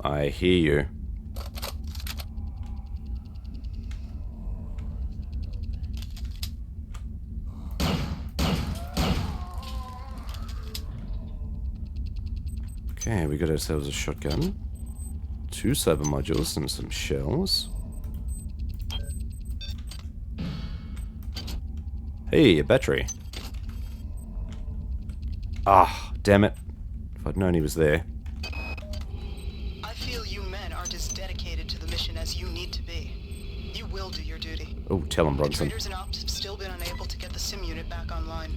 I hear you. Okay, we got ourselves a shotgun, 2 cyber modules and some shells. Hey, a battery. Ah, damn it. If I'd known he was there. I feel you men aren't as dedicated to the mission as you need to be. You will do your duty. Oh, tell him, Bronson. The traders and ops have still been unable to get the sim unit back online.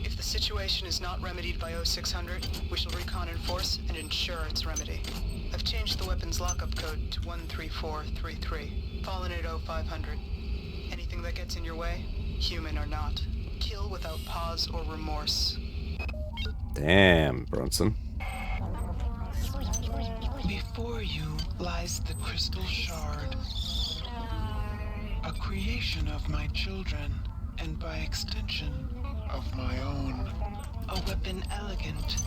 If the situation is not remedied by 0600, we shall recon in force and ensure its remedy. I've changed the weapons lockup code to 13433, fallen at 0500. Anything that gets in your way, human or not, kill without pause or remorse. Damn, Bronson. Before you lies the crystal shard, a creation of my children, and by extension, of my own. A weapon elegant,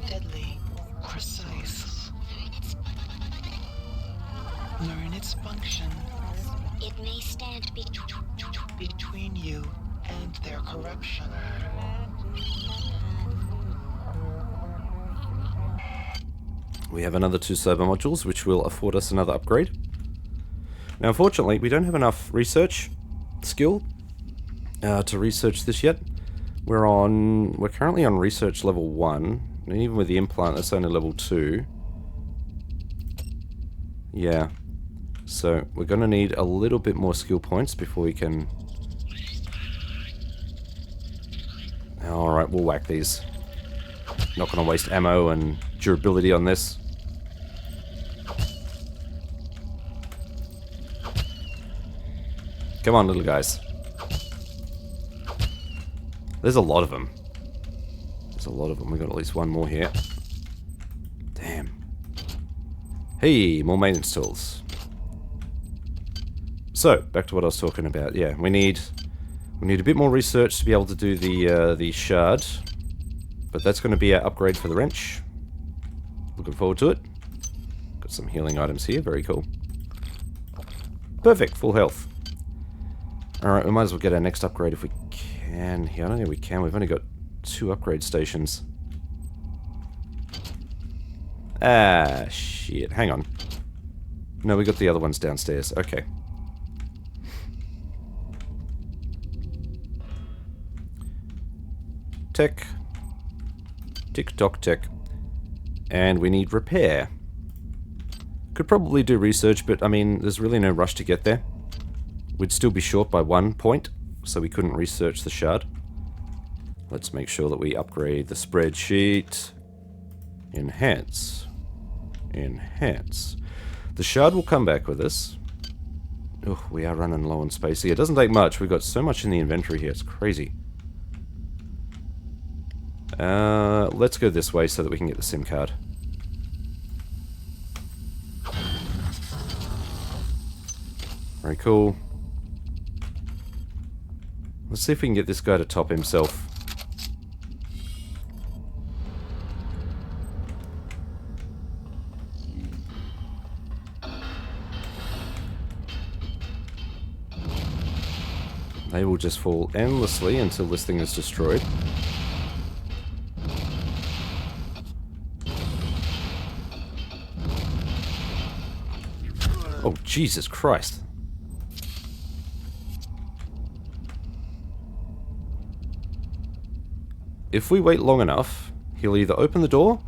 deadly, precise. Learn its function. It may stand between you and their corruption. We have another 2 cyber modules, which will afford us another upgrade. Now, unfortunately, we don't have enough research skill to research this yet. We're currently on research level 1, and even with the implant, that's only level 2. Yeah. So, we're going to need a little bit more skill points before we can... Alright, we'll whack these. Not going to waste ammo and durability on this. Come on, little guys. There's a lot of them. There's a lot of them. We've got at least one more here. Damn. Hey, more maintenance tools. So, back to what I was talking about. Yeah, we need a bit more research to be able to do the shard. But that's going to be our upgrade for the wrench. Looking forward to it. Got some healing items here. Very cool. Perfect. Full health. Alright, we might as well get our next upgrade if we can. Here, I don't think we can. We've only got 2 upgrade stations. Ah, shit. Hang on. No, we got the other ones downstairs. Okay. Tech. Tick-tock tech. And we need repair. Could probably do research, but I mean, there's really no rush to get there. We'd still be short by 1 point, so we couldn't research the shard. Let's make sure that we upgrade the spreadsheet. Enhance. Enhance. The shard will come back with us. Oh, we are running low on space here. It doesn't take much. We've got so much in the inventory here. It's crazy. Let's go this way so that we can get the SIM card. Very cool. Let's see if we can get this guy to top himself. They will just fall endlessly until this thing is destroyed. Oh, Jesus Christ. If we wait long enough, he'll either open the door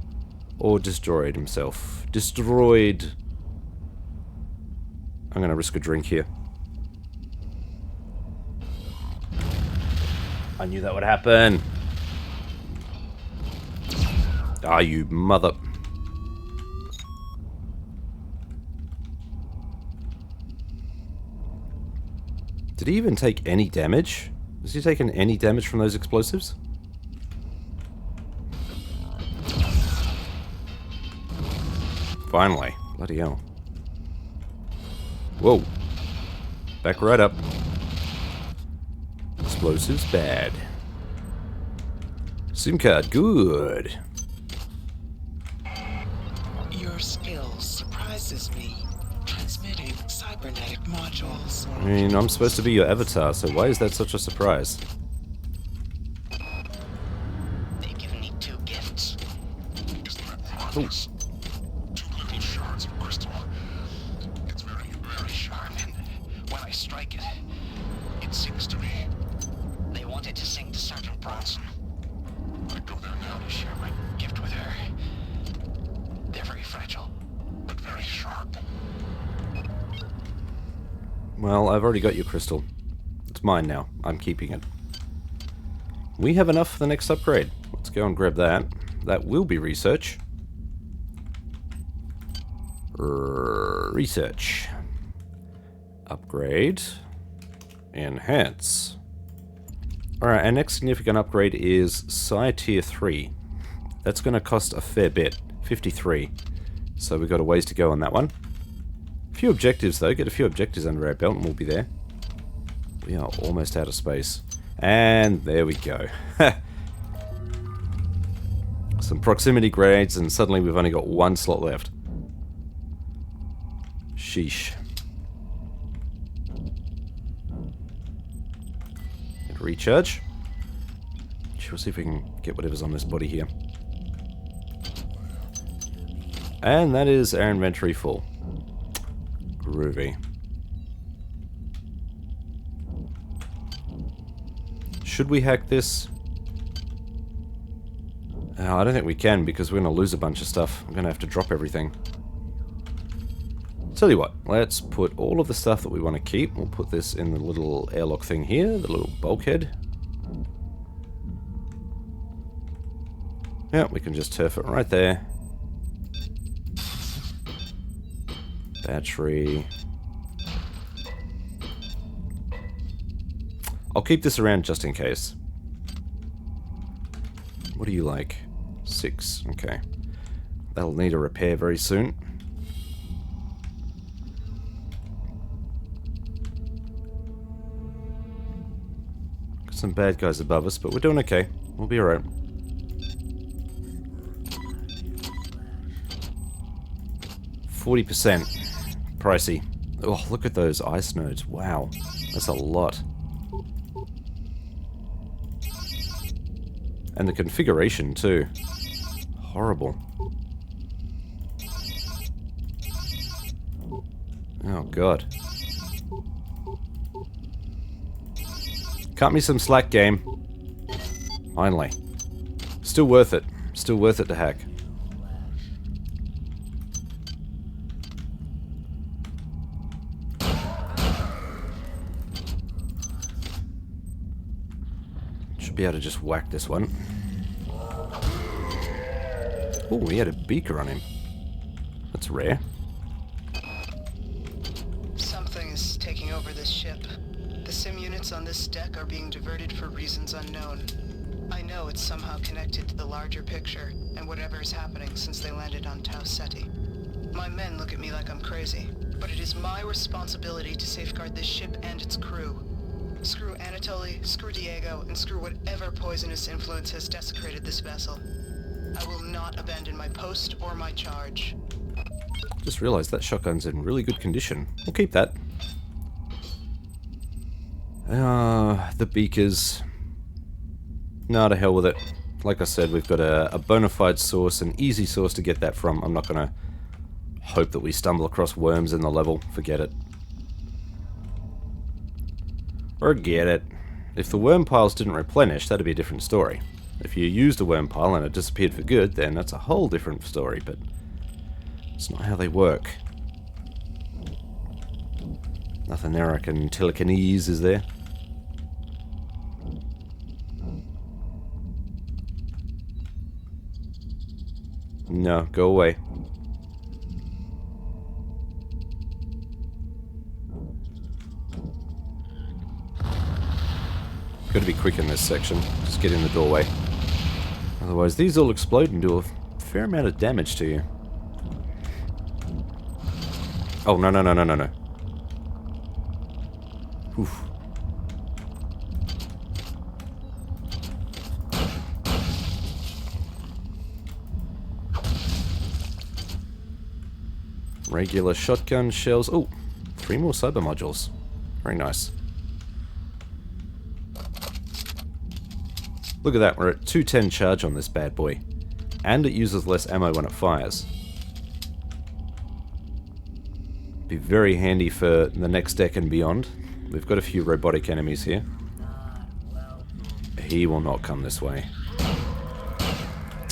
or destroy himself. Destroyed. I'm gonna risk a drink here. I knew that would happen. Ah, you mother... Did he even take any damage? Has he taken any damage from those explosives? Finally. Bloody hell. Whoa. Back right up. Explosives bad. SIM card good. Your skill surprises me. Transmitting cybernetic modules. I mean, I'm supposed to be your avatar, so why is that such a surprise? They've given me 2 gifts. Isn't that marvelous? 2 little shards of crystal. It's very, very sharp, and when I strike it, it sings to me. They wanted to sing to Sergeant Bronson. I go there now to share my gift with her. They're very fragile, but very sharp. Well, I've already got your crystal. It's mine now. I'm keeping it. We have enough for the next upgrade. Let's go and grab that. That will be research. Research. Upgrade. Enhance. Alright, our next significant upgrade is Psi Tier 3. That's going to cost a fair bit. 53. So we've got a ways to go on that one. A few objectives though. Get a few objectives under our belt and we'll be there. We are almost out of space. And there we go. Some proximity grades and suddenly we've only got 1 slot left. Sheesh. Recharge. We'll see if we can get whatever's on this body here. And that is our inventory full. Groovy. Should we hack this? I don't think we can because we're going to lose a bunch of stuff. I'm going to have to drop everything. Tell you what, let's put all of the stuff that we want to keep. We'll put this in the little airlock thing here, the little bulkhead. Yeah, we can just turf it right there. Battery. I'll keep this around just in case. What do you like? 6, okay. That'll need a repair very soon. Some bad guys above us, but we're doing okay. We'll be alright. %. Pricey. Oh, look at those ice nodes. Wow. That's a lot. And the configuration, too. Horrible. Oh, God. Cut me some slack, game. Finally. Still worth it. Still worth it to hack. be able to just whack this one. Oh, he had a beaker on him. That's rare. Something is taking over this ship. The sim units on this deck are being diverted for reasons unknown. I know it's somehow connected to the larger picture, and whatever is happening since they landed on Tau Ceti. My men look at me like I'm crazy, but it is my responsibility to safeguard this ship and its crew. Screw Anatoly, screw Diego, and screw whatever poisonous influence has desecrated this vessel. I will not abandon my post or my charge. Just realized that shotgun's in really good condition. We'll keep that. The beakers. No, to hell with it. Like I said, we've got a bona fide source, an easy source to get that from. I'm not going to hope that we stumble across worms in the level. Forget it. Forget it. If the worm piles didn't replenish, that'd be a different story. If you used a worm pile and it disappeared for good, then that's a whole different story, but it's not how they work. Nothing there I can telekinese, is there? No, go away. Gotta be quick in this section. Just get in the doorway. Otherwise, these all explode and do a fair amount of damage to you. Oh, no, no, no, no, no, no. Oof. Regular shotgun shells. Oh, 3 more cyber modules. Very nice. Look at that, we're at 210 charge on this bad boy. And it uses less ammo when it fires. Be very handy for the next deck and beyond. We've got a few robotic enemies here. He will not come this way.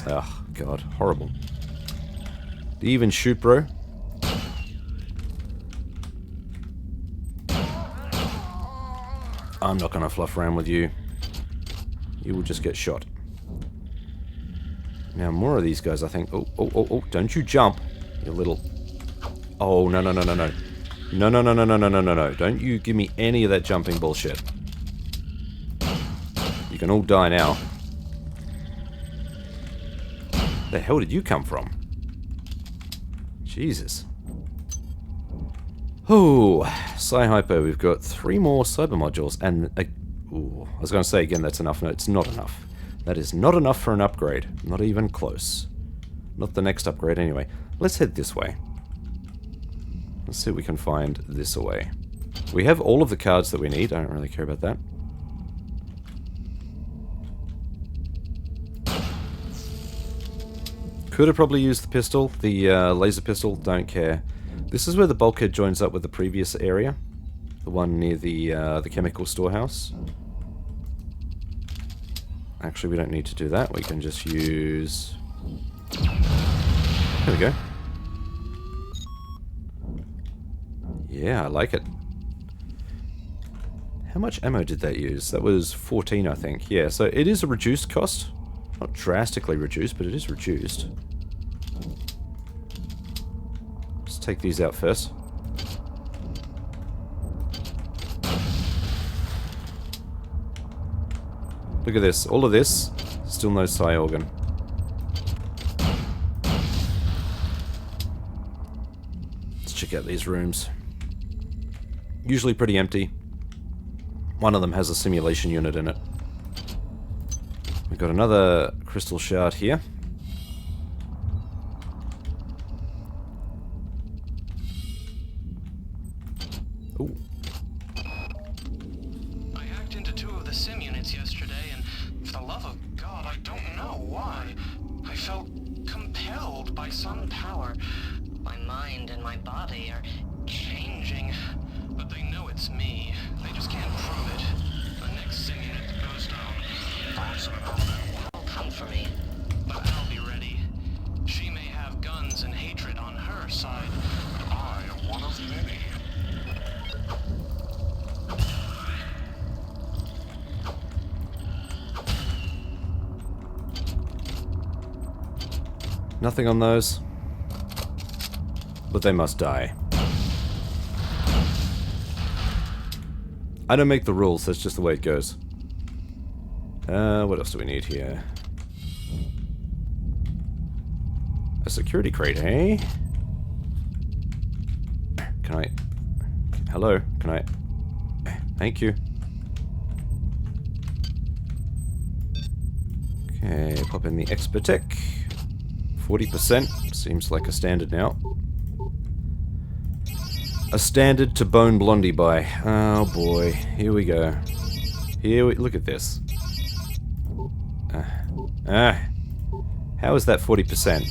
Oh, God, horrible. Do you even shoot, bro? I'm not gonna fluff around with you. You will just get shot. Now, more of these guys, I think. Oh, oh, oh, oh, don't you jump, you little... Oh, no, no, no, no, no. No, no, no, no, no, no, no, no, no. Don't you give me any of that jumping bullshit. You can all die now. The hell did you come from? Jesus. Oh, Sci-Hypo, we've got 3 more cyber modules, and... ooh, I was going to say again, that's enough. No, it's not enough. That is not enough for an upgrade. Not even close. Not the next upgrade, anyway. Let's head this way. Let's see if we can find this away. We have all of the cards that we need. I don't really care about that. Could have probably used the pistol, the laser pistol, don't care. This is where the bulkhead joins up with the previous area. The one near the chemical storehouse. Actually, we don't need to do that. We can just use... There we go. Yeah, I like it. How much ammo did that use? That was 14, I think. Yeah, so it is a reduced cost. Not drastically reduced, but it is reduced. Let's take these out first. Look at this. All of this, still no psi organ. Let's check out these rooms. Usually pretty empty. One of them has a simulation unit in it. We've got another crystal shard here. Ooh. I hacked into 2 of the sim units yesterday, and for the love of God, I don't know why. I felt compelled by some power. My mind and my body are changing, but they know it's me. They just can't prove it. The next sim unit that goes down will come for me. But I'll be ready. She may have guns and hatred on her side, but I am one of many. Nothing on those. But they must die. I don't make the rules, that's just the way it goes. What else do we need here? A security crate, eh? Can I... Hello? Can I... Thank you. Okay, pop in the Expertech. 40%. Seems like a standard now. A standard to bone Blondie by. Oh boy. Here we go. Look at this. How is that 40%?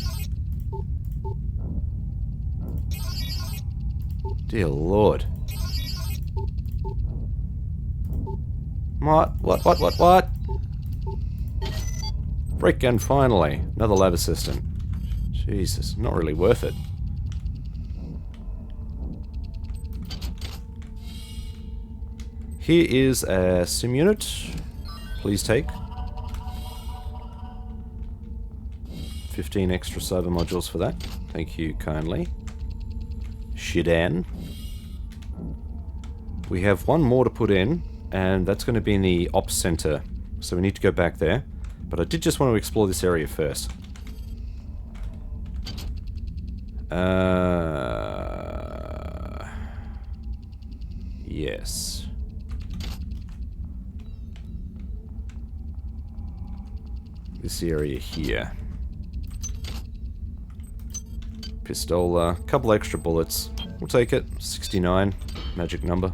Dear Lord. What? Frickin' finally. Another lab assistant. Jesus, not really worth it. Here is a sim unit. Please take. 15 extra cyber modules for that. Thank you kindly. Shidan. We have one more to put in, and that's going to be in the ops center. So we need to go back there. But I did just want to explore this area first. Yes. This area here. Pistola, couple extra bullets. We'll take it. 69, magic number.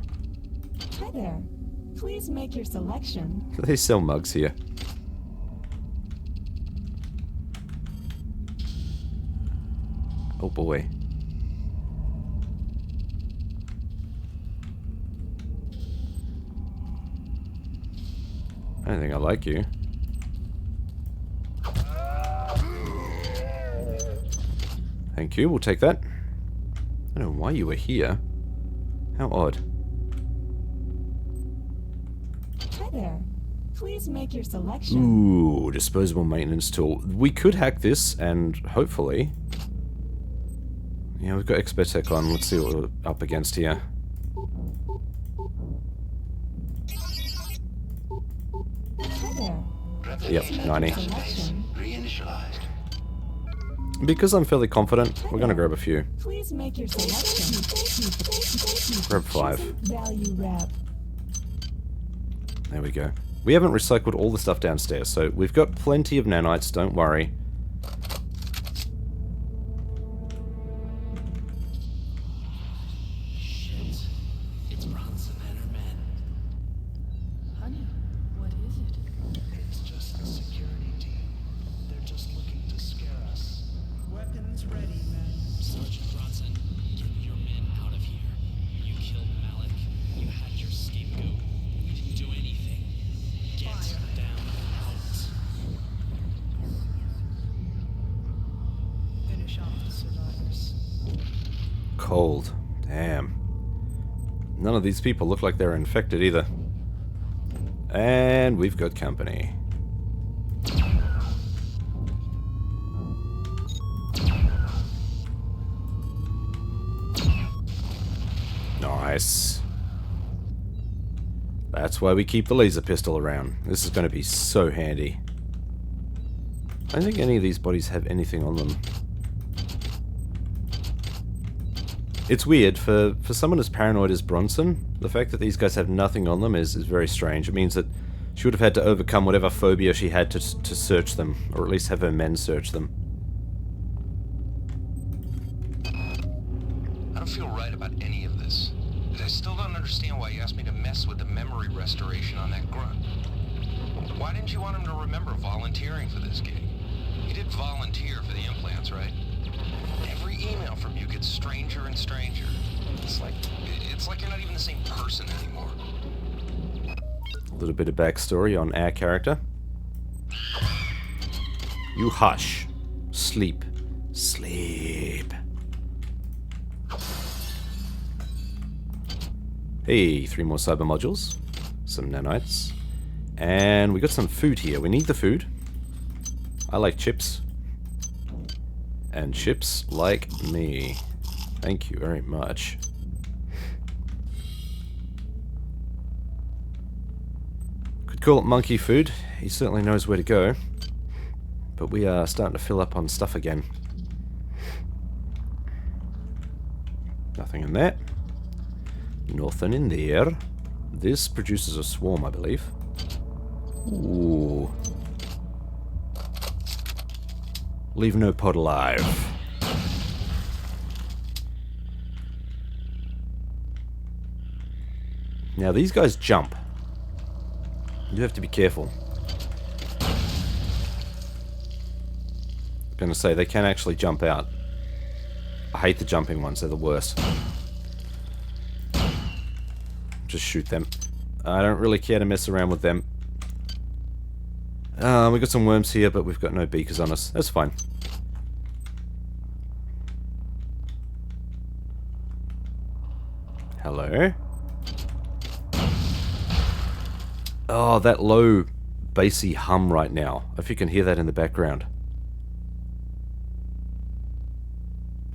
Hi there. Please make your selection. They sell mugs here. Oh boy. I don't think I like you. Thank you, we'll take that. I don't know why you were here. How odd. Hi there. Please make your selection. Ooh, disposable maintenance tool. We could hack this and hopefully... Yeah, we've got Expertech on. Let's see what we're up against here. Hi there. Yep, 90. Reinitialized. Because I'm fairly confident, we're gonna grab a few. Please make your selection. Thank you. Grab 5. Value wrap. There we go. We haven't recycled all the stuff downstairs, so we've got plenty of nanites, don't worry. It's Bronson and her men. Honey, what is it? It's just the security team. They're just looking to scare us. Weapons ready, men. Sergeant Bronson, get your men out of here. You killed Malik. You had your scapegoat. You didn't do anything. Get them out. Finish off the survivors. Cold. Damn. None of these people look like they're infected either. And we've got company. Nice. That's why we keep the laser pistol around. This is going to be so handy. I don't think any of these bodies have anything on them. It's weird, for someone as paranoid as Bronson, the fact that these guys have nothing on them is very strange. It means that she would have had to overcome whatever phobia she had to search them, or at least have her men search them. I don't feel right about any of this. I still don't understand why you asked me to mess with the memory restoration on that grunt. Why didn't you want him to remember volunteering for this gig? You did volunteer for the implants, right? Every email from you gets stranger and stranger. It's like you're not even the same person anymore. A little bit of backstory on our character. You hush. Sleep. Sleep. Hey, 3 more cyber modules. Some nanites. And we got some food here. We need the food. I like chips. And chips like me. Thank you very much. Could call it monkey food. He certainly knows where to go. But we are starting to fill up on stuff again. Nothing in there. Nothing in there. This produces a swarm, I believe. Ooh. Leave no pod alive. Now these guys jump. You have to be careful. I'm gonna say they can actually jump out. I hate the jumping ones, they're the worst. Just shoot them. I don't really care to mess around with them. We've got some worms here, but we've got no beakers on us. That's fine. Hello? Oh, that low, bassy hum right now. If you can hear that in the background.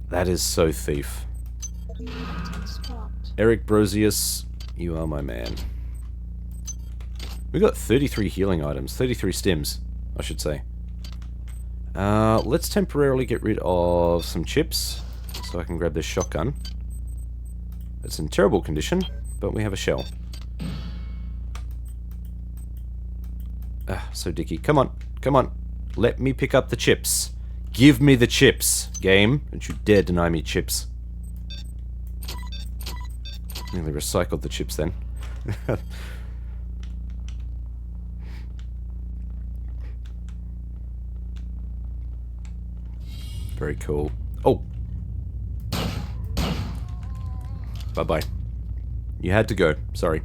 That is so thief. Eric Brosius, you are my man. We got 33 healing items, 33 stims, I should say. Let's temporarily get rid of some chips, so I can grab this shotgun. It's in terrible condition, but we have a shell. So dicky. Come on, come on. Let me pick up the chips. Give me the chips, game. Don't you dare deny me chips. Nearly recycled the chips then. Very cool. Oh! Bye-bye. You had to go. Sorry.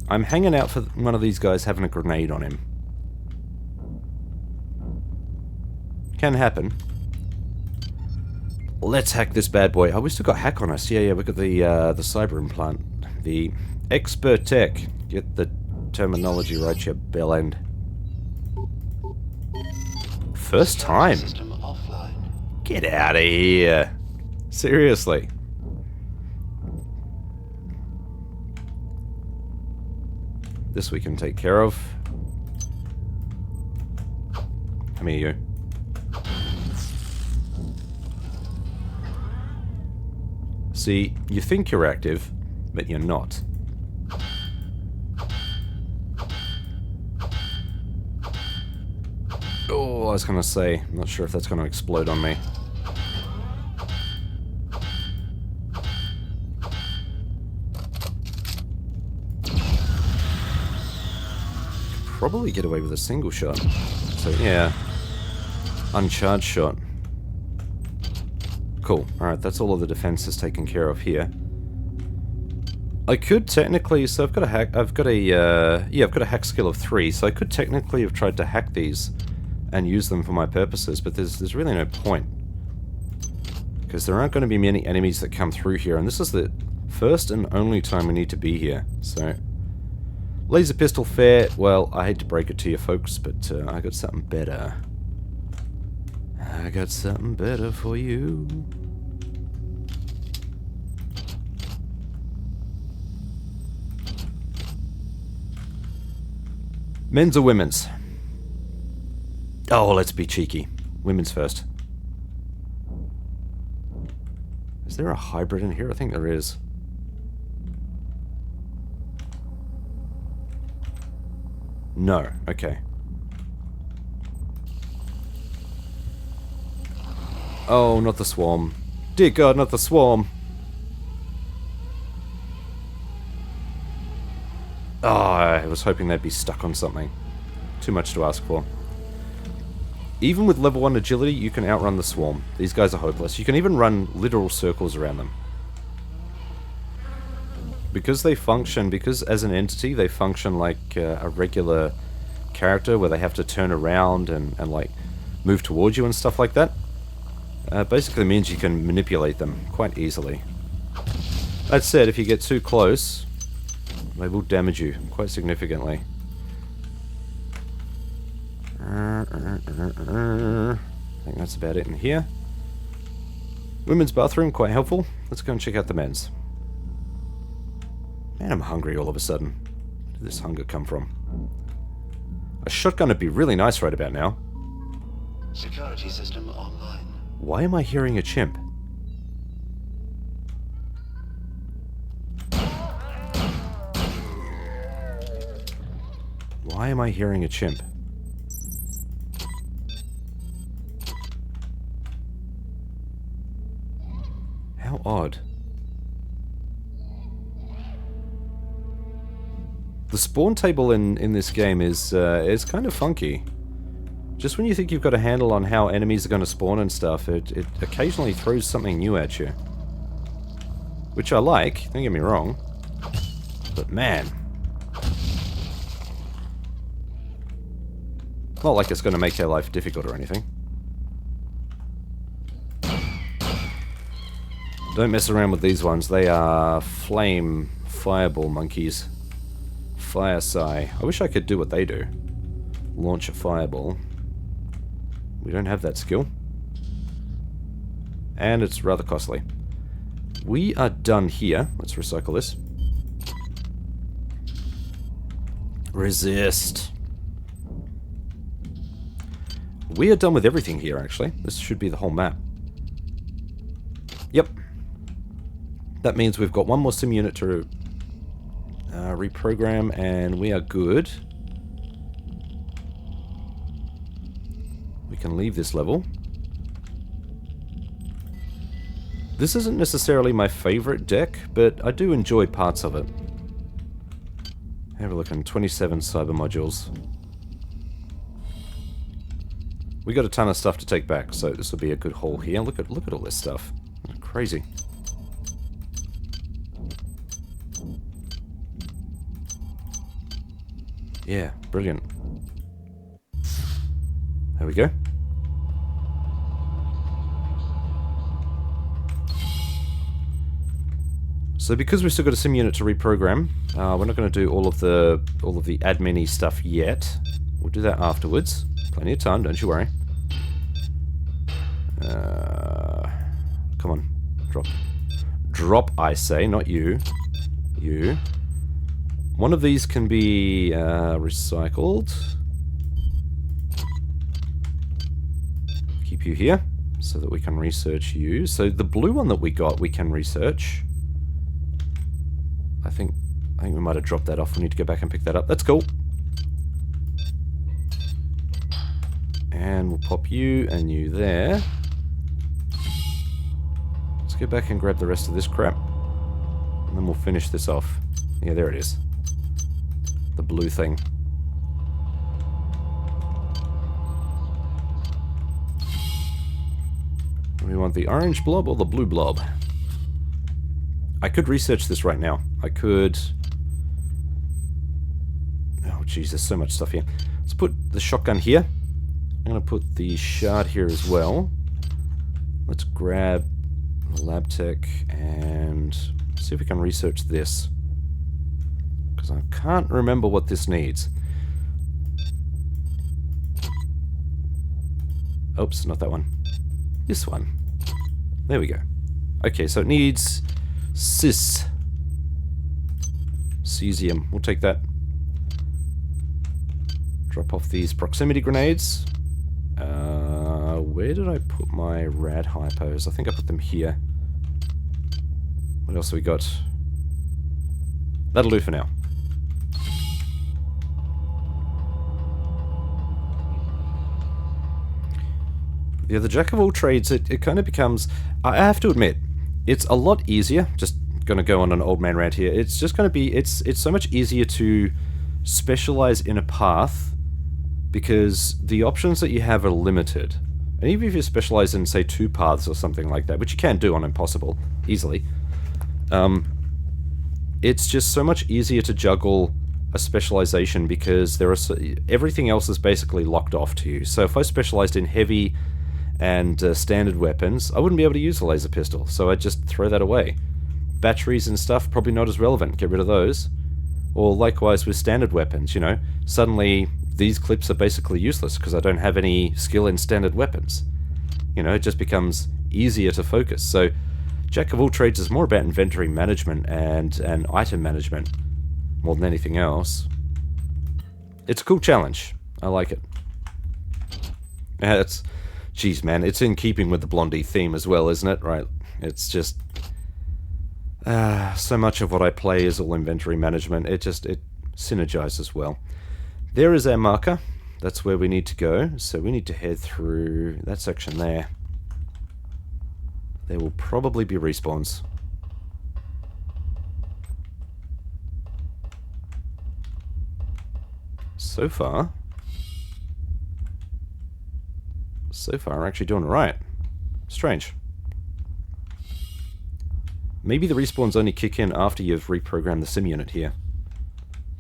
I'm hanging out for one of these guys having a grenade on him. Can happen. Let's hack this bad boy. Oh, we still got hack on us. Yeah, we got the cyber implant. The expert tech. Get the terminology right, you bell end. First time. Get out of here. Seriously. This we can take care of. How many are you? See, you think you're active, but you're not. Oh, I was gonna say, I'm not sure if that's gonna explode on me. Probably get away with a single shot. So yeah, uncharged shot. Cool. Alright, that's all of the defenses taken care of here. I could technically, so I've got a hack, I've got a hack skill of 3, so I could technically have tried to hack these and use them for my purposes, but there's really no point. Because there aren't going to be many enemies that come through here, and this is the first and only time we need to be here, so... Laser pistol fair, well, I hate to break it to you folks, but I got something better. I got something better for you. Men's or women's? Oh, let's be cheeky. Women's first. Is there a hybrid in here? I think there is. No, okay. Oh, not the swarm. Dear God, not the swarm. Oh, I was hoping they'd be stuck on something. Too much to ask for. Even with level 1 agility, you can outrun the swarm. These guys are hopeless. You can even run literal circles around them. Because they function, because as an entity they function like a regular character where they have to turn around and like move towards you and stuff like that. Basically means you can manipulate them quite easily. That said, if you get too close, they will damage you quite significantly. that's about it in here. Women's bathroom, quite helpful. Let's go and check out the men's. Man, I'm hungry all of a sudden. Where did this hunger come from? A shotgun would be really nice right about now. Security system online. Why am I hearing a chimp? Why am I hearing a chimp? How odd. The spawn table in this game is kind of funky. Just when you think you've got a handle on how enemies are going to spawn and stuff, it occasionally throws something new at you. Which I like, don't get me wrong. But man. Not like it's going to make your life difficult or anything. Don't mess around with these ones. They are flame fireball monkeys. Fire Psy. I wish I could do what they do. Launch a fireball. We don't have that skill. And it's rather costly. We are done here. Let's recycle this. Resist. We are done with everything here, actually. This should be the whole map. Yep. That means we've got one more sim unit to reprogram, and we are good. We can leave this level. This isn't necessarily my favorite deck, but I do enjoy parts of it. Have a look on 27 cyber modules. We got a ton of stuff to take back, so this will be a good haul here. Look at all this stuff. Crazy. Yeah, brilliant. There we go. So because we've still got a sim unit to reprogram, we're not going to do all of the admin-y stuff yet. We'll do that afterwards. Plenty of time, don't you worry. Come on, drop. Drop, I say, not you. You. One of these can be recycled. Keep you here so that we can research you. So the blue one that we got, we can research. I think we might have dropped that off. We need to go back and pick that up. That's cool. And we'll pop you and you there. Let's go back and grab the rest of this crap. And then we'll finish this off. Yeah, there it is. The blue thing. We want the orange blob or the blue blob? I could research this right now. I could... Oh jeez, there's so much stuff here. Let's put the shotgun here. I'm going to put the shard here as well. Let's grab the lab tech and see if we can research this. Because I can't remember what this needs. Oops, not that one. This one. There we go. Okay, so it needs cesium. We'll take that. Drop off these proximity grenades. Where did I put my rad hypos? I think I put them here. What else have we got? That'll do for now. Yeah, the jack of all trades, it kind of becomes... I have to admit, it's a lot easier, just gonna go on an old man rant here, it's just gonna be... It's so much easier to specialize in a path because the options that you have are limited. And even if you specialize in, say, 2 paths or something like that, which you can do on Impossible, easily, it's just so much easier to juggle a specialization because there are everything else is basically locked off to you. So if I specialized in heavy and standard weapons, I wouldn't be able to use the laser pistol, so I'd just throw that away. Batteries and stuff, probably not as relevant, get rid of those. Or likewise with standard weapons, you know, suddenly these clips are basically useless because I don't have any skill in standard weapons. You know, it just becomes easier to focus. So, Jack of all trades is more about inventory management and item management more than anything else. It's a cool challenge. I like it. It's, geez, man, it's in keeping with the Blondie theme as well, isn't it? Right? It's just so much of what I play is all inventory management. It synergizes well. There is our marker. That's where we need to go. So we need to head through that section there. There will probably be respawns. So far, I'm actually doing alright. Strange. Maybe the respawns only kick in after you've reprogrammed the sim unit here.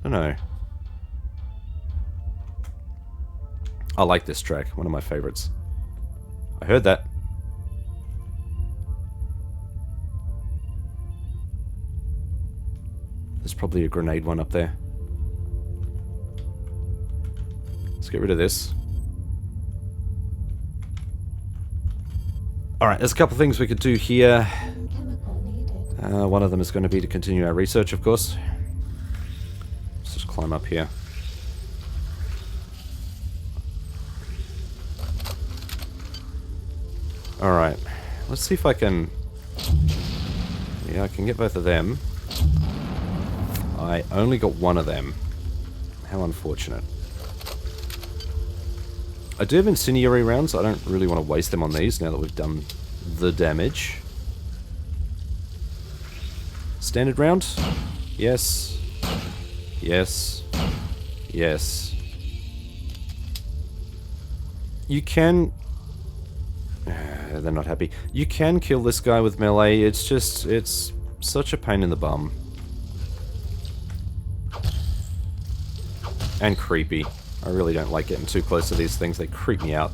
I don't know. I like this track, one of my favorites. I heard that. There's probably a grenade one up there. Let's get rid of this. Alright, there's a couple things we could do here. One of them is going to be to continue our research, of course. Let's just climb up here. Alright, let's see if I can... Yeah, I can get both of them. I only got one of them. How unfortunate. I do have incendiary rounds. I don't really want to waste them on these now that we've done the damage. Standard round? Yes. Yes. Yes. You can... they're not happy. You can kill this guy with melee. It's just... it's such a pain in the bum. And creepy. I really don't like getting too close to these things. They creep me out.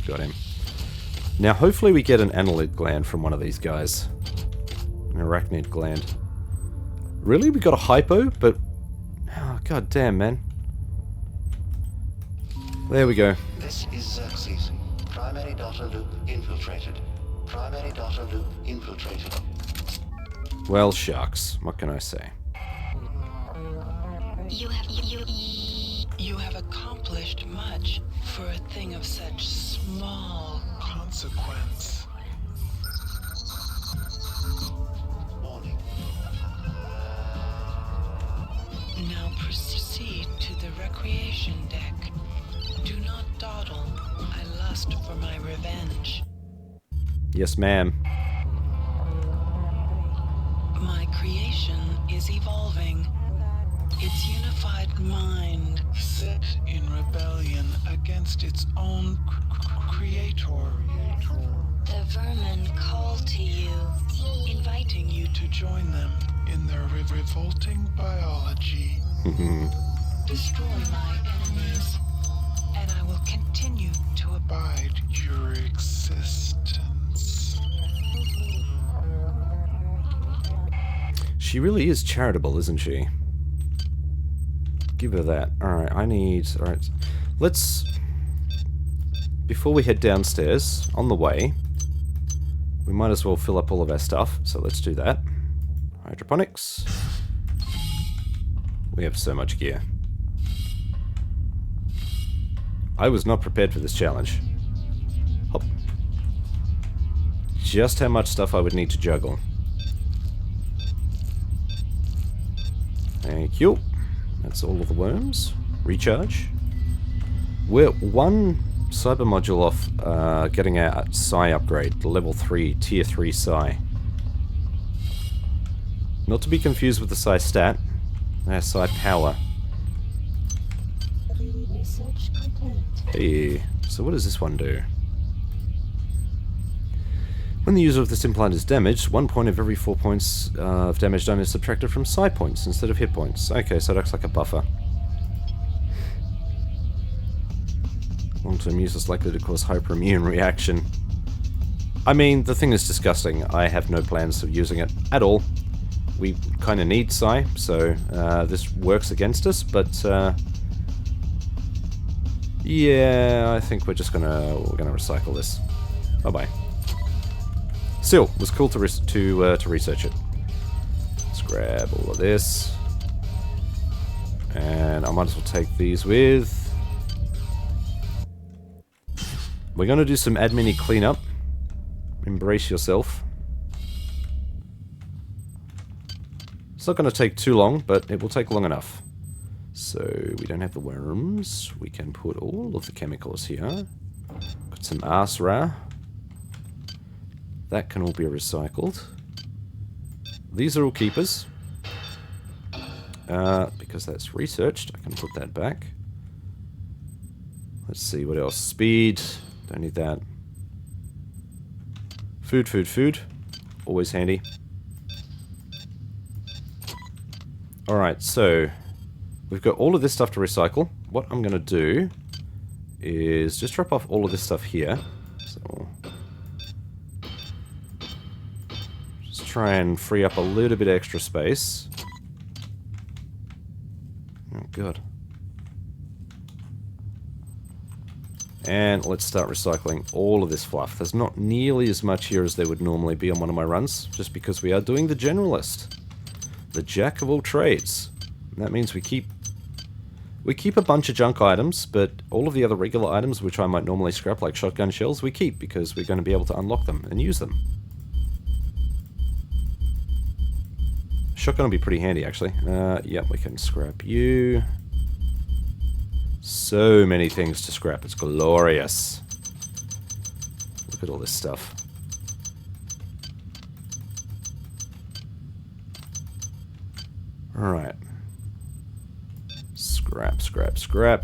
Got him. Now hopefully we get an annelid gland from one of these guys. An arachnid gland. Really? We got a hypo? But... oh, god damn, man. There we go. This is Xerxes. Primary data loop infiltrated. Primary data loop infiltrated. Well, shucks. What can I say? You have accomplished much for a thing of such small consequence. Warning. Now proceed to the recreation deck. Do not dawdle. I lust for my revenge. Yes, ma'am. My creation is evolving. Its unified mind Set in rebellion against its own creator. The vermin call to you, inviting you To join them in their revolting biology. destroy my enemies, and I will continue to Abide your existence. She really is charitable, isn't she? Give her that. Alright, I need... alright. Let's... before we head downstairs, on the way, we might as well fill up all of our stuff, so let's do that. Hydroponics. We have so much gear. I was not prepared for this challenge. Hop. Just how much stuff I would need to juggle. Thank you. That's all of the worms. Recharge. We're one cyber module off getting our Psi upgrade, level 3, tier 3 Psi. Not to be confused with the Psi stat, our Psi power. Research complete. Hey, so what does this one do? When the user of this implant is damaged, 1 point of every 4 points of damage done is subtracted from Psi points instead of hit points. Okay, so it acts like a buffer. Long-term use is likely to cause hyperimmune reaction. I mean, the thing is disgusting. I have no plans of using it at all. we kind of need psi, so this works against us, but yeah, I think we're gonna recycle this. Bye-bye. Still, it was cool to research it. Let's grab all of this. And I might as well take these with. We're going to do some admin-y cleanup. Embrace yourself. It's not going to take too long, but it will take long enough. So we don't have the worms. We can put all of the chemicals here. Got some Asra. That can all be recycled. These are all keepers. Because that's researched, I can put that back. Let's see, what else? Speed. Don't need that. Food, food, food. Always handy. Alright, so we've got all of this stuff to recycle. What I'm going to do is just drop off all of this stuff here. So just try and free up a little bit extra space. Oh, God. And let's start recycling all of this fluff. There's not nearly as much here as there would normally be on one of my runs, just because we are doing the generalist. The jack of all trades. And that means we keep a bunch of junk items, but all of the other regular items which I might normally scrap, like shotgun shells, we keep, because we're going to be able to unlock them and use them. Shotgun will be pretty handy, actually. Yep, we can scrap you. So many things to scrap. It's glorious. Look at all this stuff. Alright. Scrap, scrap, scrap.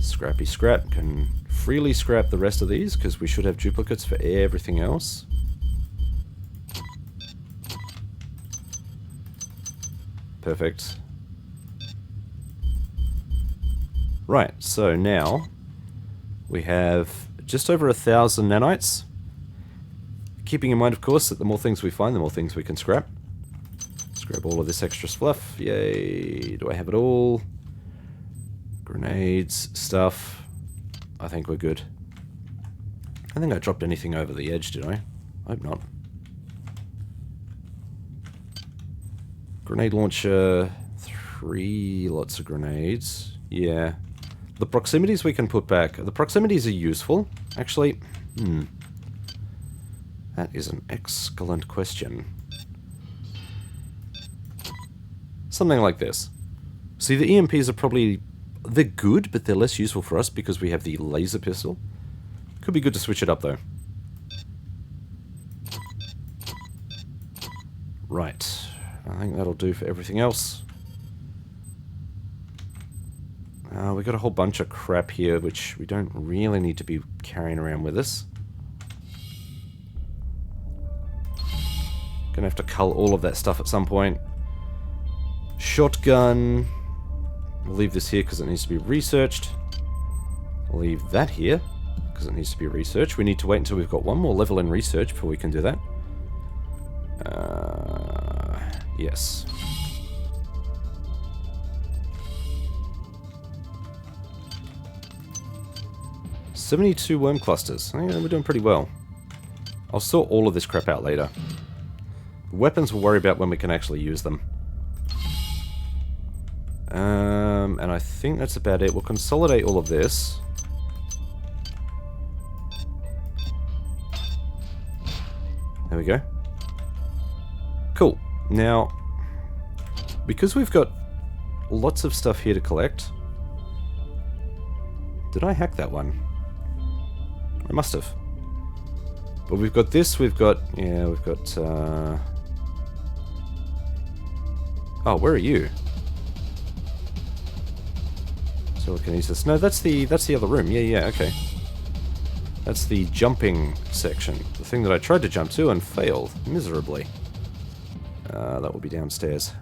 Scrappy scrap. Can freely scrap the rest of these, because we should have duplicates for everything else. Perfect. Right, so now we have just over 1,000 nanites. Keeping in mind, of course, that the more things we find, the more things we can scrap. Let's grab all of this extra fluff. Yay! Do I have it all? Grenades, stuff. I think we're good. I think I dropped anything over the edge, did I? I hope not. Grenade launcher, 3 lots of grenades. Yeah. The proximities we can put back. The proximities are useful. Actually, that is an excellent question. Something like this. See, the EMPs are probably... they're good, but they're less useful for us because we have the laser pistol. Could be good to switch it up, though. Right. I think that'll do for everything else. We've got a whole bunch of crap here, which we don't really need to be carrying around with us. Gonna have to cull all of that stuff at some point. Shotgun. We'll leave this here because it needs to be researched. We'll leave that here because it needs to be researched. We need to wait until we've got one more level in research before we can do that. Yes. $72 worm clusters. Yeah, we're doing pretty well. I'll sort all of this crap out later. Weapons we'll worry about when we can actually use them. And I think that's about it. We'll consolidate all of this. There we go. Cool. Now, because we've got lots of stuff here to collect... Did I hack that one? I must have. But we've got this, we've got... Yeah, we've got... Oh, where are you? Telekinesis. No, that's the other room. Yeah, okay. That's the jumping section. The thing that I tried to jump to and failed miserably. That will be downstairs.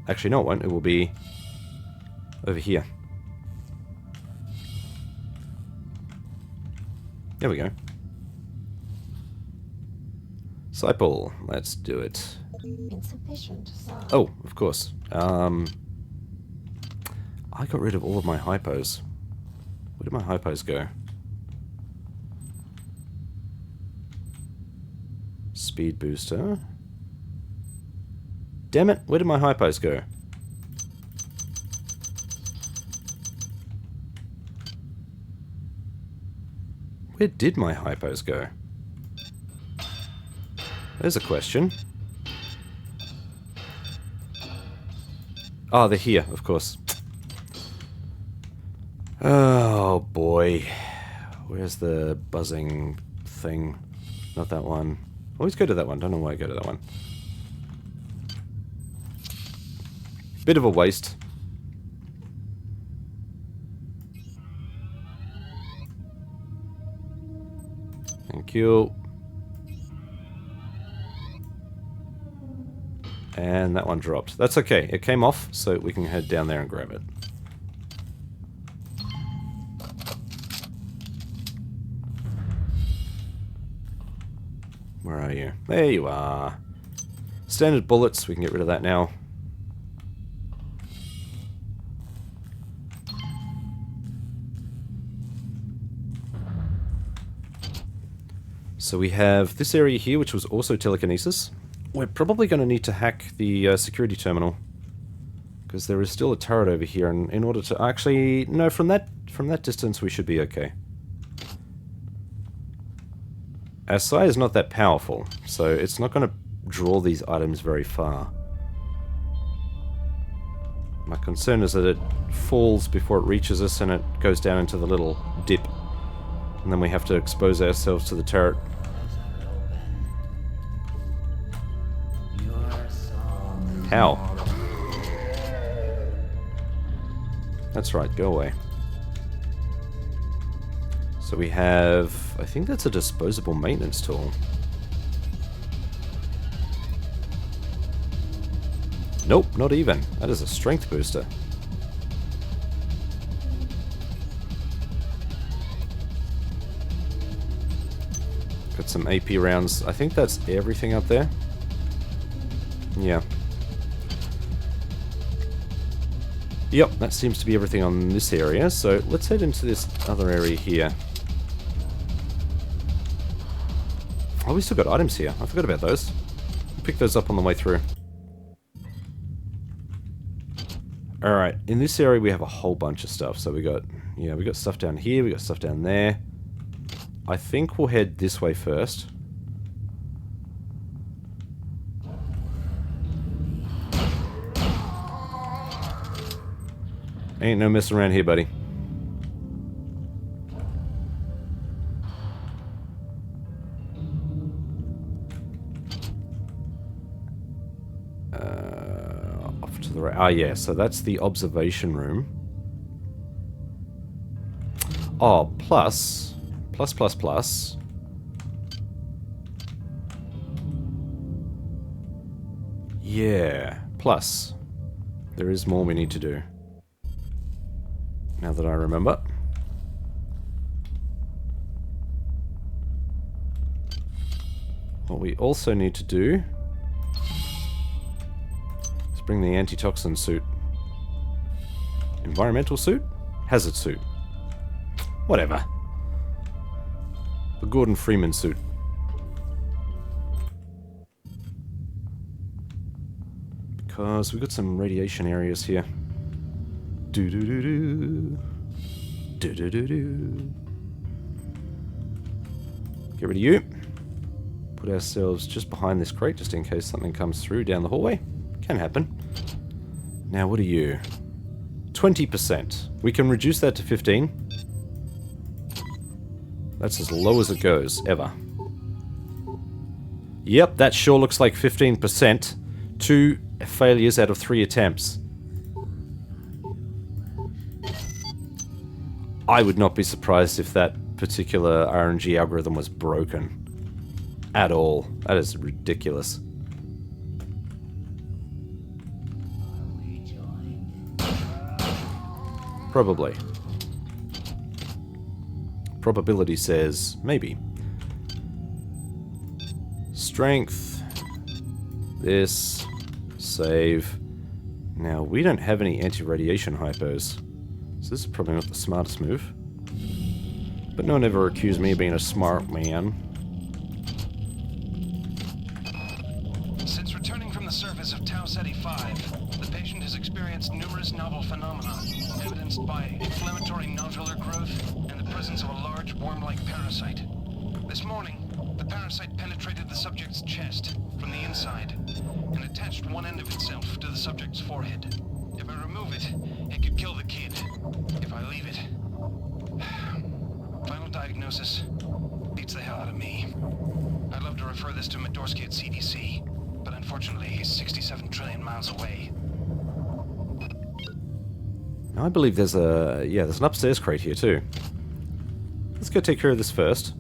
Actually, no, it won't. It will be over here. There we go. Disciple, let's do it. Insufficient. Oh, of course. I got rid of all of my hypos. Where did my hypos go? Speed booster. Damn it, where did my hypos go? Where did my hypos go? There's a question. Oh, they're here, of course. Oh boy. Where's the buzzing thing? Not that one. Always go to that one. Don't know why I go to that one. Bit of a waste. Thank you. And that one dropped. That's okay. It came off, so we can head down there and grab it. Where are you? There you are. Standard bullets. We can get rid of that now. So we have this area here, which was also telekinesis. We're probably going to need to hack the security terminal, because there is still a turret over here, and in order to actually no, from that distance we should be okay. Our psi is not that powerful, so it's not going to draw these items very far. My concern is that it falls before it reaches us, and it goes down into the little dip, and then we have to expose ourselves to the turret. How? That's right, go away. So we have... I think that's a disposable maintenance tool. Nope, not even. That is a strength booster. Got some AP rounds. I think that's everything up there. Yeah. Yep, that seems to be everything on this area, so let's head into this other area here. Oh, we still got items here. I forgot about those. We'll pick those up on the way through. Alright, in this area we have a whole bunch of stuff. So we got, yeah, we got stuff down here, we got stuff down there. I think we'll head this way first. Ain't no messing around here, buddy. Off to the right. Ah, yeah, so that's the observation room. Oh, plus. Yeah, plus. There is more we need to do. Now that I remember. What we also need to do is bring the antitoxin suit. Environmental suit? Hazard suit. Whatever. The Gordon Freeman suit. Because we've got some radiation areas here. Do-do-do-do. Do-do-do-do. Get rid of you. Put ourselves just behind this crate, just in case something comes through down the hallway. Can happen. Now, what are you? 20%. We can reduce that to 15. That's as low as it goes, ever. Yep, that sure looks like 15%. 2 failures out of 3 attempts. I would not be surprised if that particular RNG algorithm was broken. At all. That is ridiculous. Probably. Probability says maybe. Strength. This. Save. Now, we don't have any anti-radiation hypos. So this is probably not the smartest move. But no one ever accused me of being a smart man. Since returning from the surface of Tau Ceti 5, the patient has experienced numerous novel phenomena, evidenced by inflammatory nodular growth and the presence of a large worm-like parasite. This morning, the parasite penetrated the subject's chest from the inside and attached one end of itself to the subject's forehead. If I remove it, it could kill the kid. If I leave it... Final diagnosis beats the hell out of me. I'd love to refer this to Medorsky at CDC, but unfortunately he's 67 trillion miles away. Now I believe there's a... yeah, there's an upstairs crate here too. Let's go take care of this first.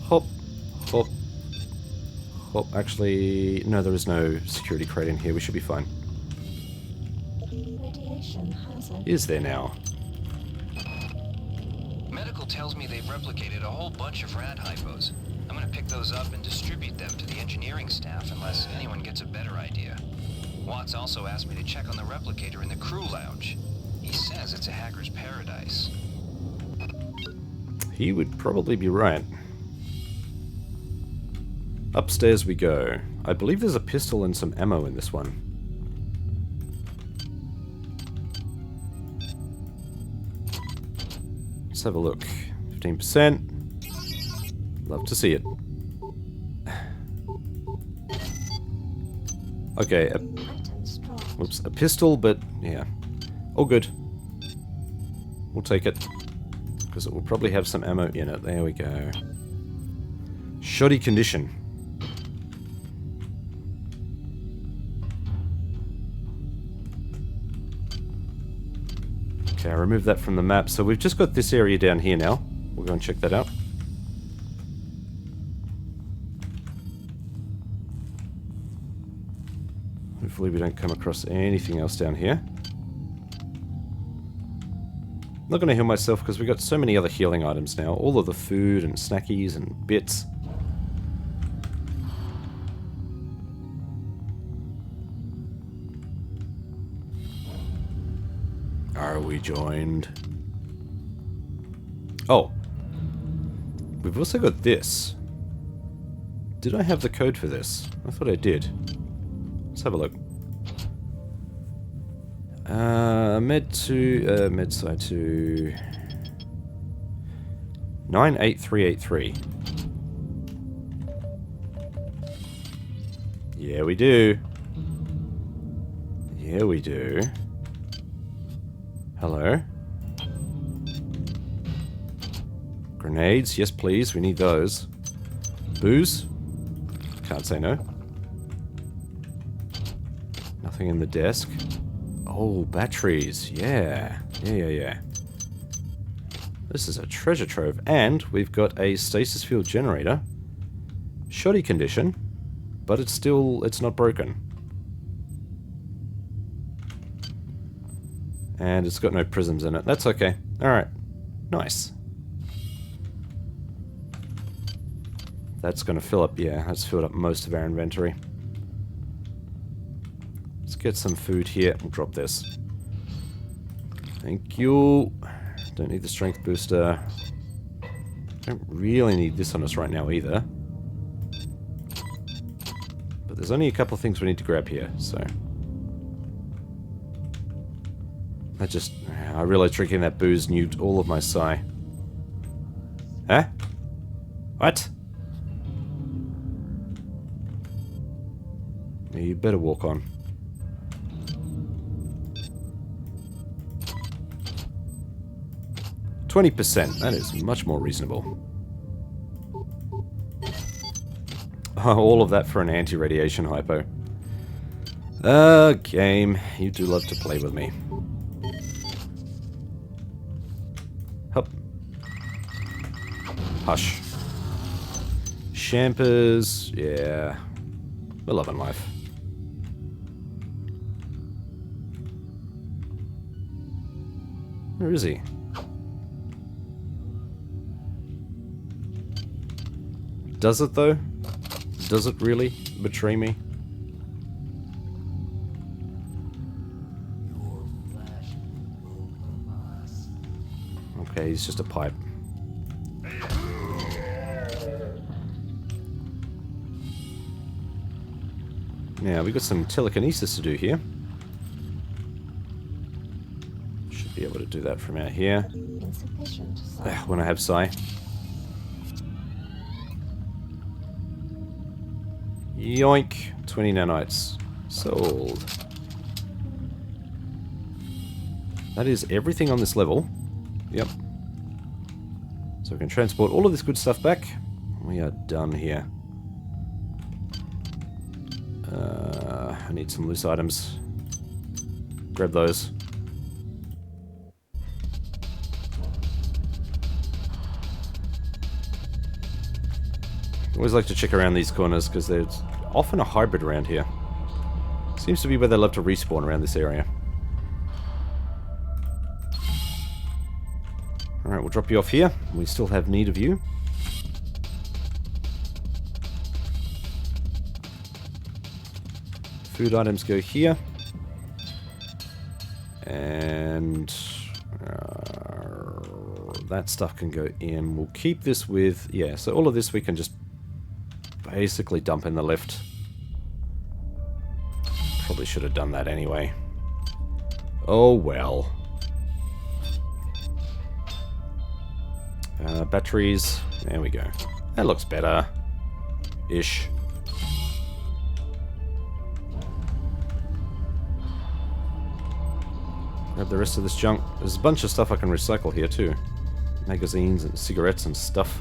Hop. Hop. Hop. Actually, no, there is no security crate in here. We should be fine. Radiation hazard. Is there now? Medical tells me they've replicated a whole bunch of rad hypos. I'm gonna pick those up and distribute them to the engineering staff unless anyone gets a better idea. Watts also asked me to check on the replicator in the crew lounge. He says it's a hacker's paradise. He would probably be right. Upstairs we go. I believe there's a pistol and some ammo in this one. Let's have a look. 15%. Love to see it. Okay, whoops, a pistol, but yeah. All good. We'll take it. Because it will probably have some ammo in it. There we go. Shoddy condition. Okay, I removed that from the map. So we've just got this area down here now. We'll go and check that out. Hopefully we don't come across anything else down here. Not going to heal myself because we've got so many other healing items now. All of the food and snackies and bits. Are we joined? Oh. We've also got this. Did I have the code for this? I thought I did. Let's have a look. Medside to 98383. Yeah, we do. Yeah, we do. Hello. Grenades, yes please, we need those. Booze? Can't say no. Nothing in the desk. Oh, batteries. Yeah. Yeah. This is a treasure trove. And we've got a stasis field generator. Shoddy condition. But it's not broken. And it's got no prisms in it. That's okay. Alright. Nice. That's going to fill up, yeah, that's filled up most of our inventory. Let's get some food here. We'll drop this. Thank you. Don't need the strength booster. Don't really need this on us right now either. But there's only a couple of things we need to grab here, so... I realized drinking that booze nuked all of my psi. Huh? What? Yeah, you better walk on. %. That is much more reasonable. Oh, all of that for an anti-radiation hypo. Game. You do love to play with me. Hup. Hush. Shampers. Yeah. We're loving life. Where is he? Does it though? Does it really betray me? Okay, he's just a pipe. Now, we've got some telekinesis to do here. Should be able to do that from out here. When I have Psi. Yoink! 20 nanites. Sold. That is everything on this level. Yep. So we can transport all of this good stuff back. We are done here. I need some loose items. Grab those. Always like to check around these corners because there's often a hybrid around here. Seems to be where they love to respawn around this area. Alright, we'll drop you off here. We still have need of you. Food items go here. And that stuff can go in. We'll keep this with... Yeah, so all of this we can just basically dump in the lift. Probably should have done that anyway. Oh well. Batteries. There we go. That looks better. Ish. Grab the rest of this junk. There's a bunch of stuff I can recycle here too. Magazines and cigarettes and stuff.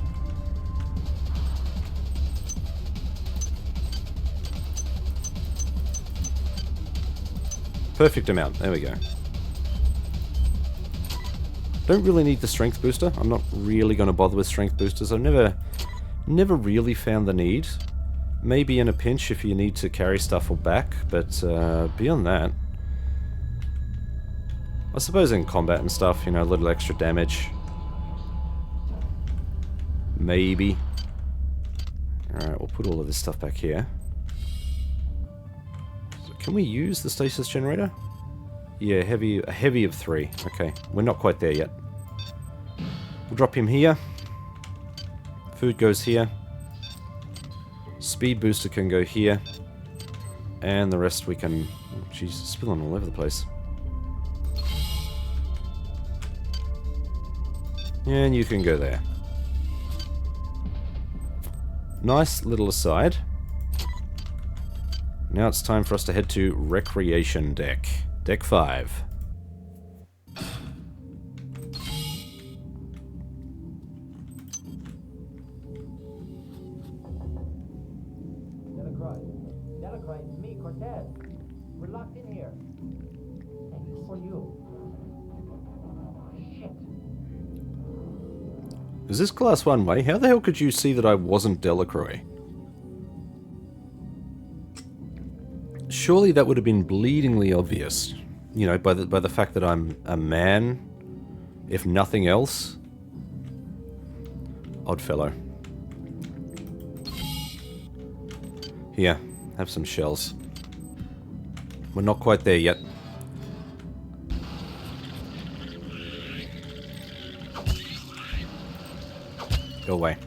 Perfect amount. There we go. Don't really need the strength booster. I'm not really going to bother with strength boosters. I've never really found the need. Maybe in a pinch if you need to carry stuff or back, but beyond that... I suppose in combat and stuff, you know, a little extra damage. Maybe. Alright, we'll put all of this stuff back here. So can we use the stasis generator? Yeah, a heavy of 3. Okay, we're not quite there yet. We'll drop him here. Food goes here. Speed booster can go here. And the rest we can... Oh, jeez, it's spilling all over the place. And you can go there. Nice little aside. Now it's time for us to head to Recreation Deck. Deck 5. Delacroix, it's me, Cortez. We're locked in here. And it's for you. Shit. Is this class 1 way? How the hell could you see that I wasn't Delacroix? Surely that would have been bleedingly obvious. You know, by the fact that I'm a man, if nothing else. Odd fellow. Here, have some shells. We're not quite there yet. Go away.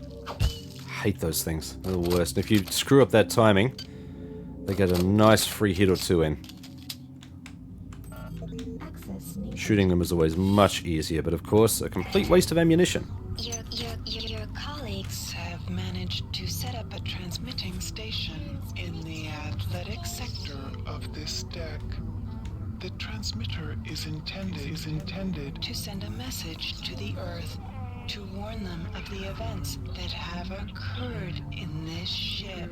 Hate those things. They're the worst. If you screw up that timing, they get a nice free hit or two in. Shooting them is always much easier, but of course, a complete waste of ammunition. Your colleagues have managed to set up a transmitting station in the athletic sector of this deck. The transmitter is intended to send a message to the Earth to warn them of the events that have occurred in this ship.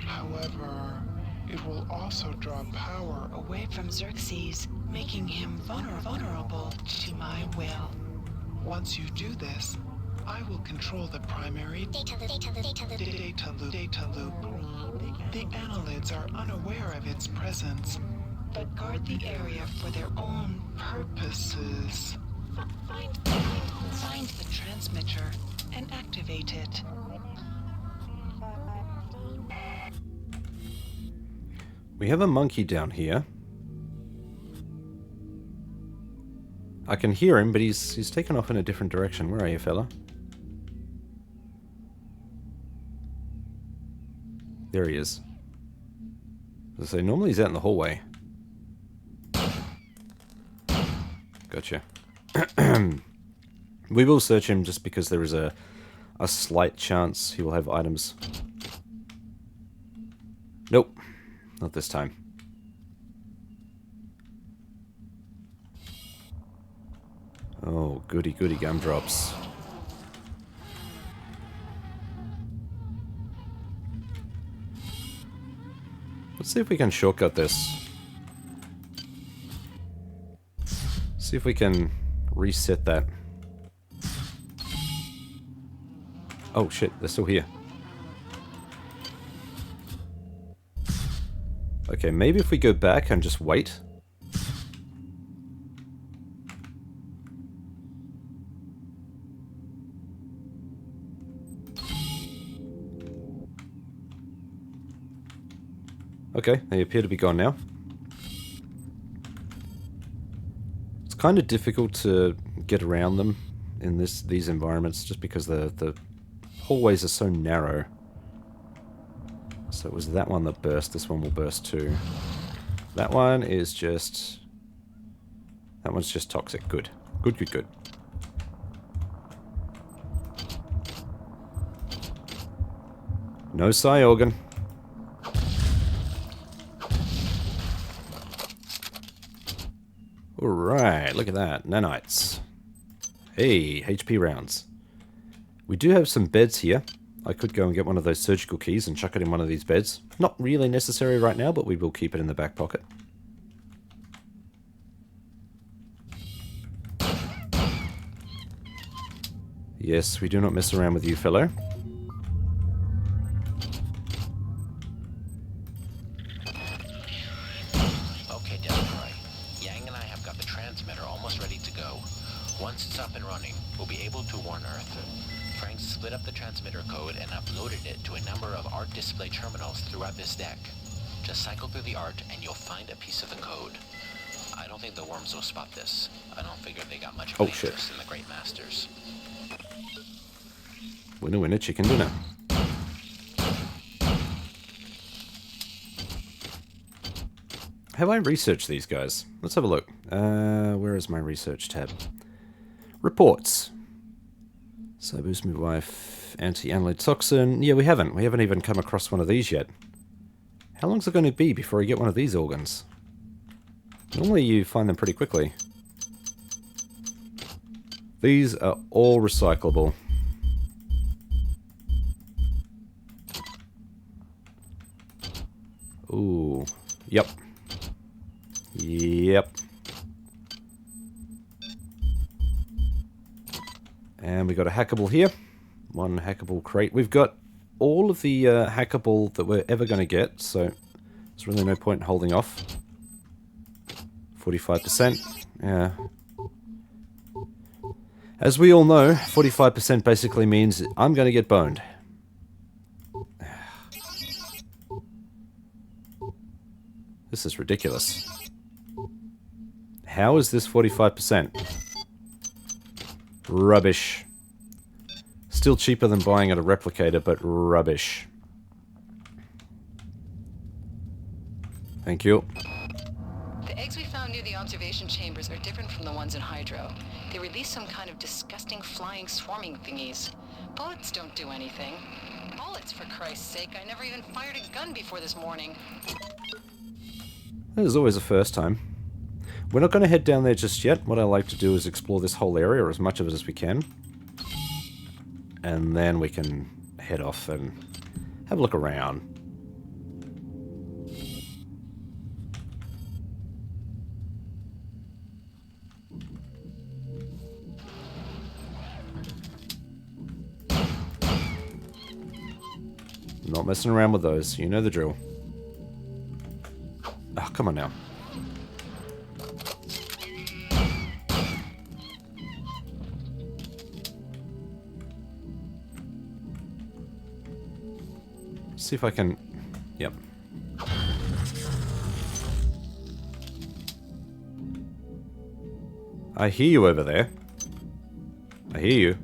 However, it will also draw power away from Xerxes, making him vulnerable to my will. Once you do this, I will control the primary data loop. The annelids are unaware of its presence, but guard the area for their own purposes. Find the transmitter and activate it. We have a monkey down here. I can hear him, but he's taken off in a different direction. Where are you, fella? There he is. As I say, normally he's out in the hallway. Gotcha. We will search him just because there is a slight chance he will have items. Nope. Not this time. Oh, goody goody gumdrops. Let's see if we can shortcut this. See if we can reset that. Oh shit, they're still here. Okay, maybe if we go back and just wait. Okay, they appear to be gone now. It's kind of difficult to get around them in these environments just because the hallways are so narrow. So it was that one that burst, this one will burst too. That one is just... That one's just toxic. Good. Good, good, good. No psi organ. Alright, look at that. Nanites. Hey, HP rounds. We do have some beds here. I could go and get one of those surgical keys and chuck it in one of these beds. Not really necessary right now, but we will keep it in the back pocket. Yes, we do not mess around with you, fellow. Okay, Delroy. Yang and I have got the transmitter almost ready to go. Once it's up and running, we'll be able to warn Earth. Frank split up the transmitter code and uploaded it to a number of art display terminals throughout this deck. Just cycle through the art and you'll find a piece of the code. I don't think the worms will spot this. I don't figure they got much of an interest in the Great Masters. Winner, winner, chicken dinner. Have I researched these guys? Let's have a look. Where is my research tab? Reports. Cyboost midwife, anti-analyte toxin. Yeah, we haven't. We haven't even come across one of these yet. How long's it going to be before you get one of these organs? Normally you find them pretty quickly. These are all recyclable. Ooh. Yep. Yep. And we got a hackable here. One hackable crate. We've got all of the hackable that we're ever going to get, so there's really no point in holding off. 45%. Yeah. As we all know, 45% basically means I'm going to get boned. This is ridiculous. How is this 45%? Rubbish. Still cheaper than buying at a replicator, but rubbish. Thank you. The eggs we found near the observation chambers are different from the ones in Hydro. They release some kind of disgusting flying swarming thingies. Bullets don't do anything. Bullets, for Christ's sake. I never even fired a gun before this morning. There's always a first time. We're not going to head down there just yet. What I like to do is explore this whole area, or as much of it as we can. And then we can head off and have a look around. Not messing around with those. You know the drill. Oh, come on now. See if I can... Yep. I hear you over there. I hear you.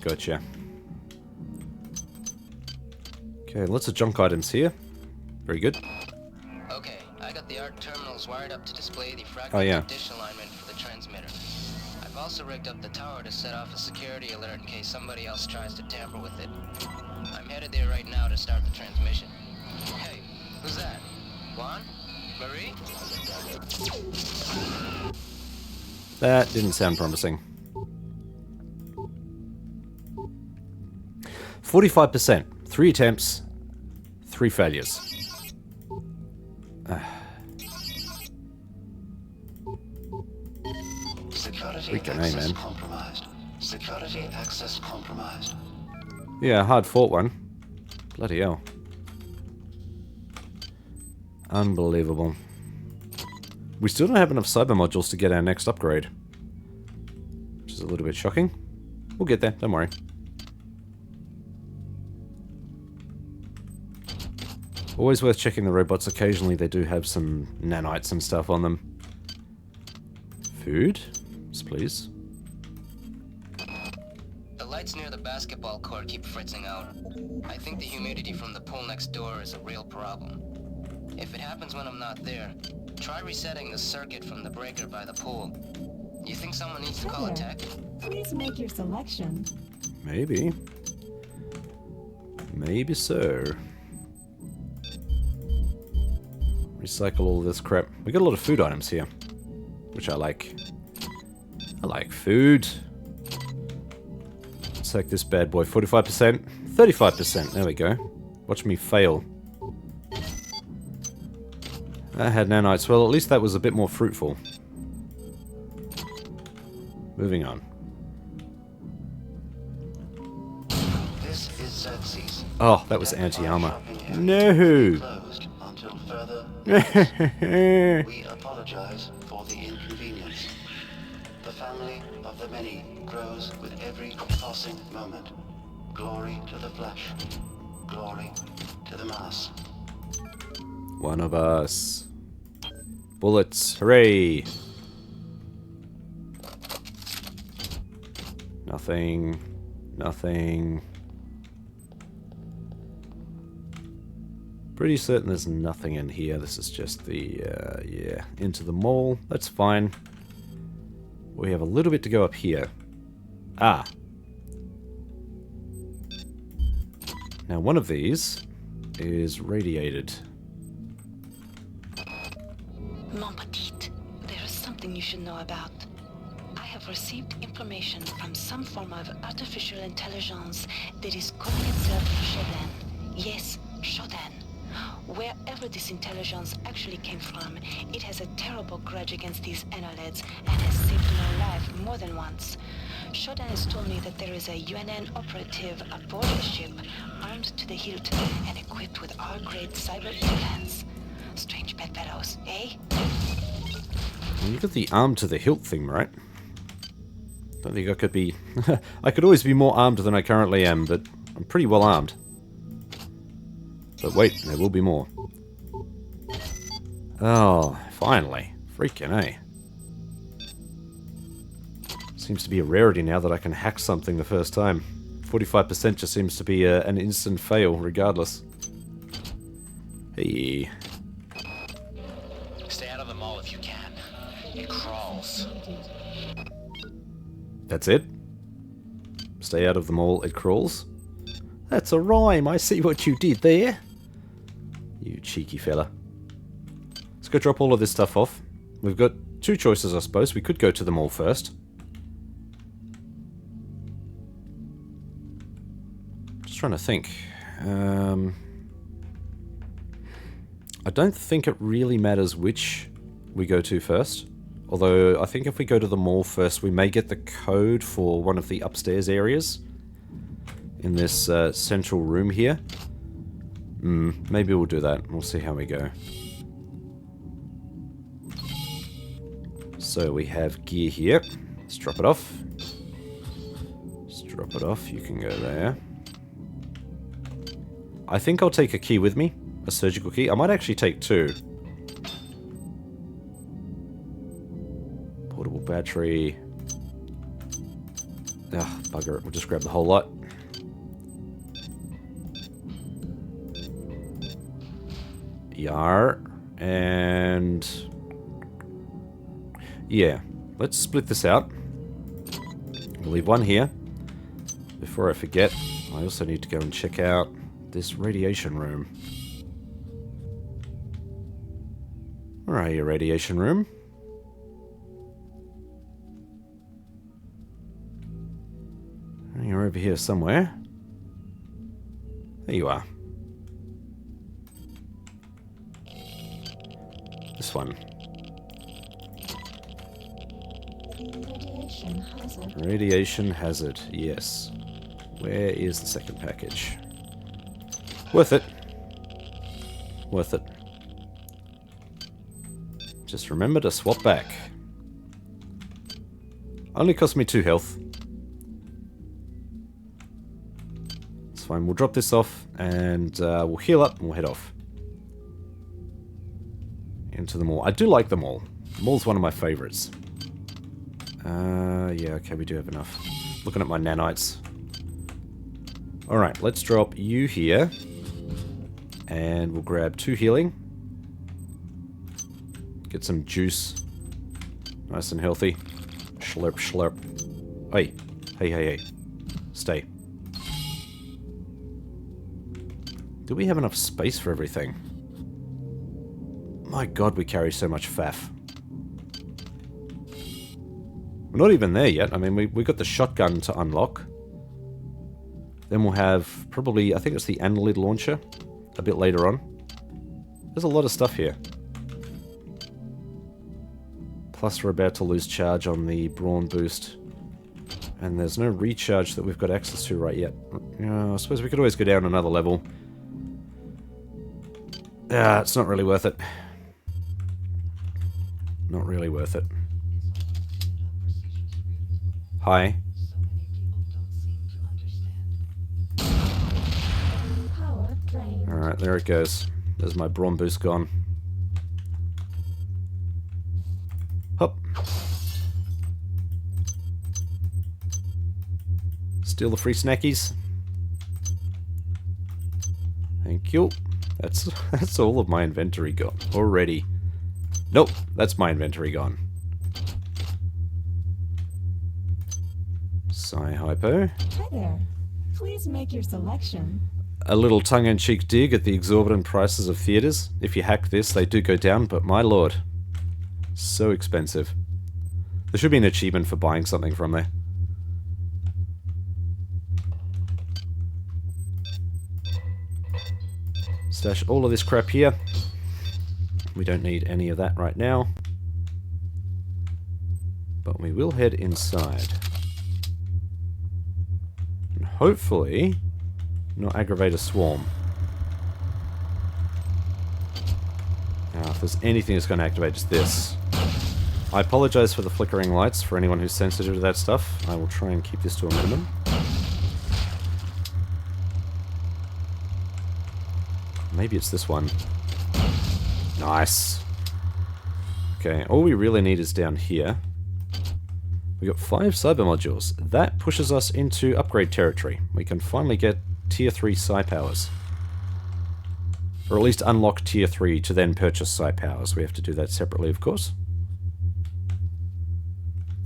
Gotcha. Okay, lots of junk items here. Very good. Okay, I got the ARC terminals wired up to display the fragmented dish alignment for the transmitter. I've also rigged up the tower to set off a security alert in case somebody else tries to tamper with it. I'm headed there right now to start the transmission. Hey, who's that? Juan? Marie? That didn't sound promising. 45%. 3 attempts, 3 failures. Security access compromised. Security access compromised. Yeah, hard fought one. Bloody hell. Unbelievable. We still don't have enough cyber modules to get our next upgrade. Which is a little bit shocking. We'll get there, don't worry. Always worth checking the robots. Occasionally they do have some nanites and stuff on them. Food? Yes, please. The lights near the basketball court keep fritzing out. I think the humidity from the pool next door is a real problem. If it happens when I'm not there, try resetting the circuit from the breaker by the pool. You think someone needs to call a tech? Please make your selection. Maybe. Maybe so. Recycle all this crap. We got a lot of food items here, which I like. I like food. Let's take this bad boy. 45%, 35%. There we go. Watch me fail. That had nanites. Well, at least that was a bit more fruitful. Moving on. This is Xerxes. Oh, that was anti-armor. No! We apologize for the inconvenience. The family of the many grows with every passing moment. Glory to the flesh. Glory to the mass. One of us. Bullets. Hooray! Nothing. Nothing. Pretty certain there's nothing in here. This is just the, yeah, into the mall. That's fine. We have a little bit to go up here. Ah. Now one of these is radiated. Mon petit, there is something you should know about. I have received information from some form of artificial intelligence that is calling itself Shodan. Yes, Shodan. Wherever this intelligence actually came from, it has a terrible grudge against these annelids and has saved my life more than once. Shodan has told me that there is a UNN operative aboard the ship, armed to the hilt and equipped with R-grade cyber implants. Strange bedfellows, eh? You got the arm to the hilt thing, right? Don't think I could be... I could always be more armed than I currently am, but I'm pretty well armed. But wait, there will be more. Oh, finally. Freaking A. Seems to be a rarity now that I can hack something the first time. 45% just seems to be an instant fail, regardless. Hey. Stay out of the mall if you can. It crawls. That's it? Stay out of the mall, it crawls? That's a rhyme, I see what you did there. You cheeky fella. Let's go drop all of this stuff off. We've got two choices, I suppose. We could go to the mall first. Just trying to think. I don't think it really matters which we go to first. Although, I think if we go to the mall first, we may get the code for one of the upstairs areas in this central room here. Maybe we'll do that. We'll see how we go. So we have gear here. Let's drop it off. Drop it off. You can go there. I think I'll take a key with me. A surgical key. I might actually take 2. Portable battery. Ah, bugger it. We'll just grab the whole lot. Yar. And... yeah. Let's split this out. We'll leave one here. Before I forget, I also need to go and check out this radiation room. Where are you, radiation room? You're over here somewhere. There you are. This one. Radiation hazard, yes. Where is the second package? Worth it. Worth it. Just remember to swap back. Only cost me 2 health. It's fine, we'll drop this off and we'll heal up and we'll head off. Into the mall. I do like the mall. The mall's one of my favorites. Yeah, okay, we do have enough. Looking at my nanites. Alright, let's drop you here. And we'll grab 2 healing. Get some juice. Nice and healthy. Slurp, slurp. Hey, hey, hey, hey. Stay. Do we have enough space for everything? My god, we carry so much faff. We're not even there yet. I mean, we got the shotgun to unlock. Then we'll have probably, I think it's the annelid launcher a bit later on. There's a lot of stuff here. Plus we're about to lose charge on the brawn boost. And there's no recharge that we've got access to right yet. I suppose we could always go down another level. Yeah, it's not really worth it. Not really worth it. Hi. Alright, there it goes. There's my brawn boost gone. Hop. Steal the free snackies. Thank you. That's all of my inventory gone already. Nope, that's my inventory gone. Hypo. Hi there. Please make your selection. A little tongue-in-cheek dig at the exorbitant prices of theaters. If you hack this, they do go down, but my lord. So expensive. There should be an achievement for buying something from there. Stash all of this crap here. We don't need any of that right now. But we will head inside. And hopefully not aggravate a swarm. Now, if there's anything that's going to activate, it's this. I apologize for the flickering lights for anyone who's sensitive to that stuff. I will try and keep this to a minimum. Maybe it's this one. Nice. Okay, all we really need is down here. We got 5 cyber modules. That pushes us into upgrade territory. We can finally get tier 3 psi powers. Or at least unlock tier 3 to then purchase psi powers. We have to do that separately, of course.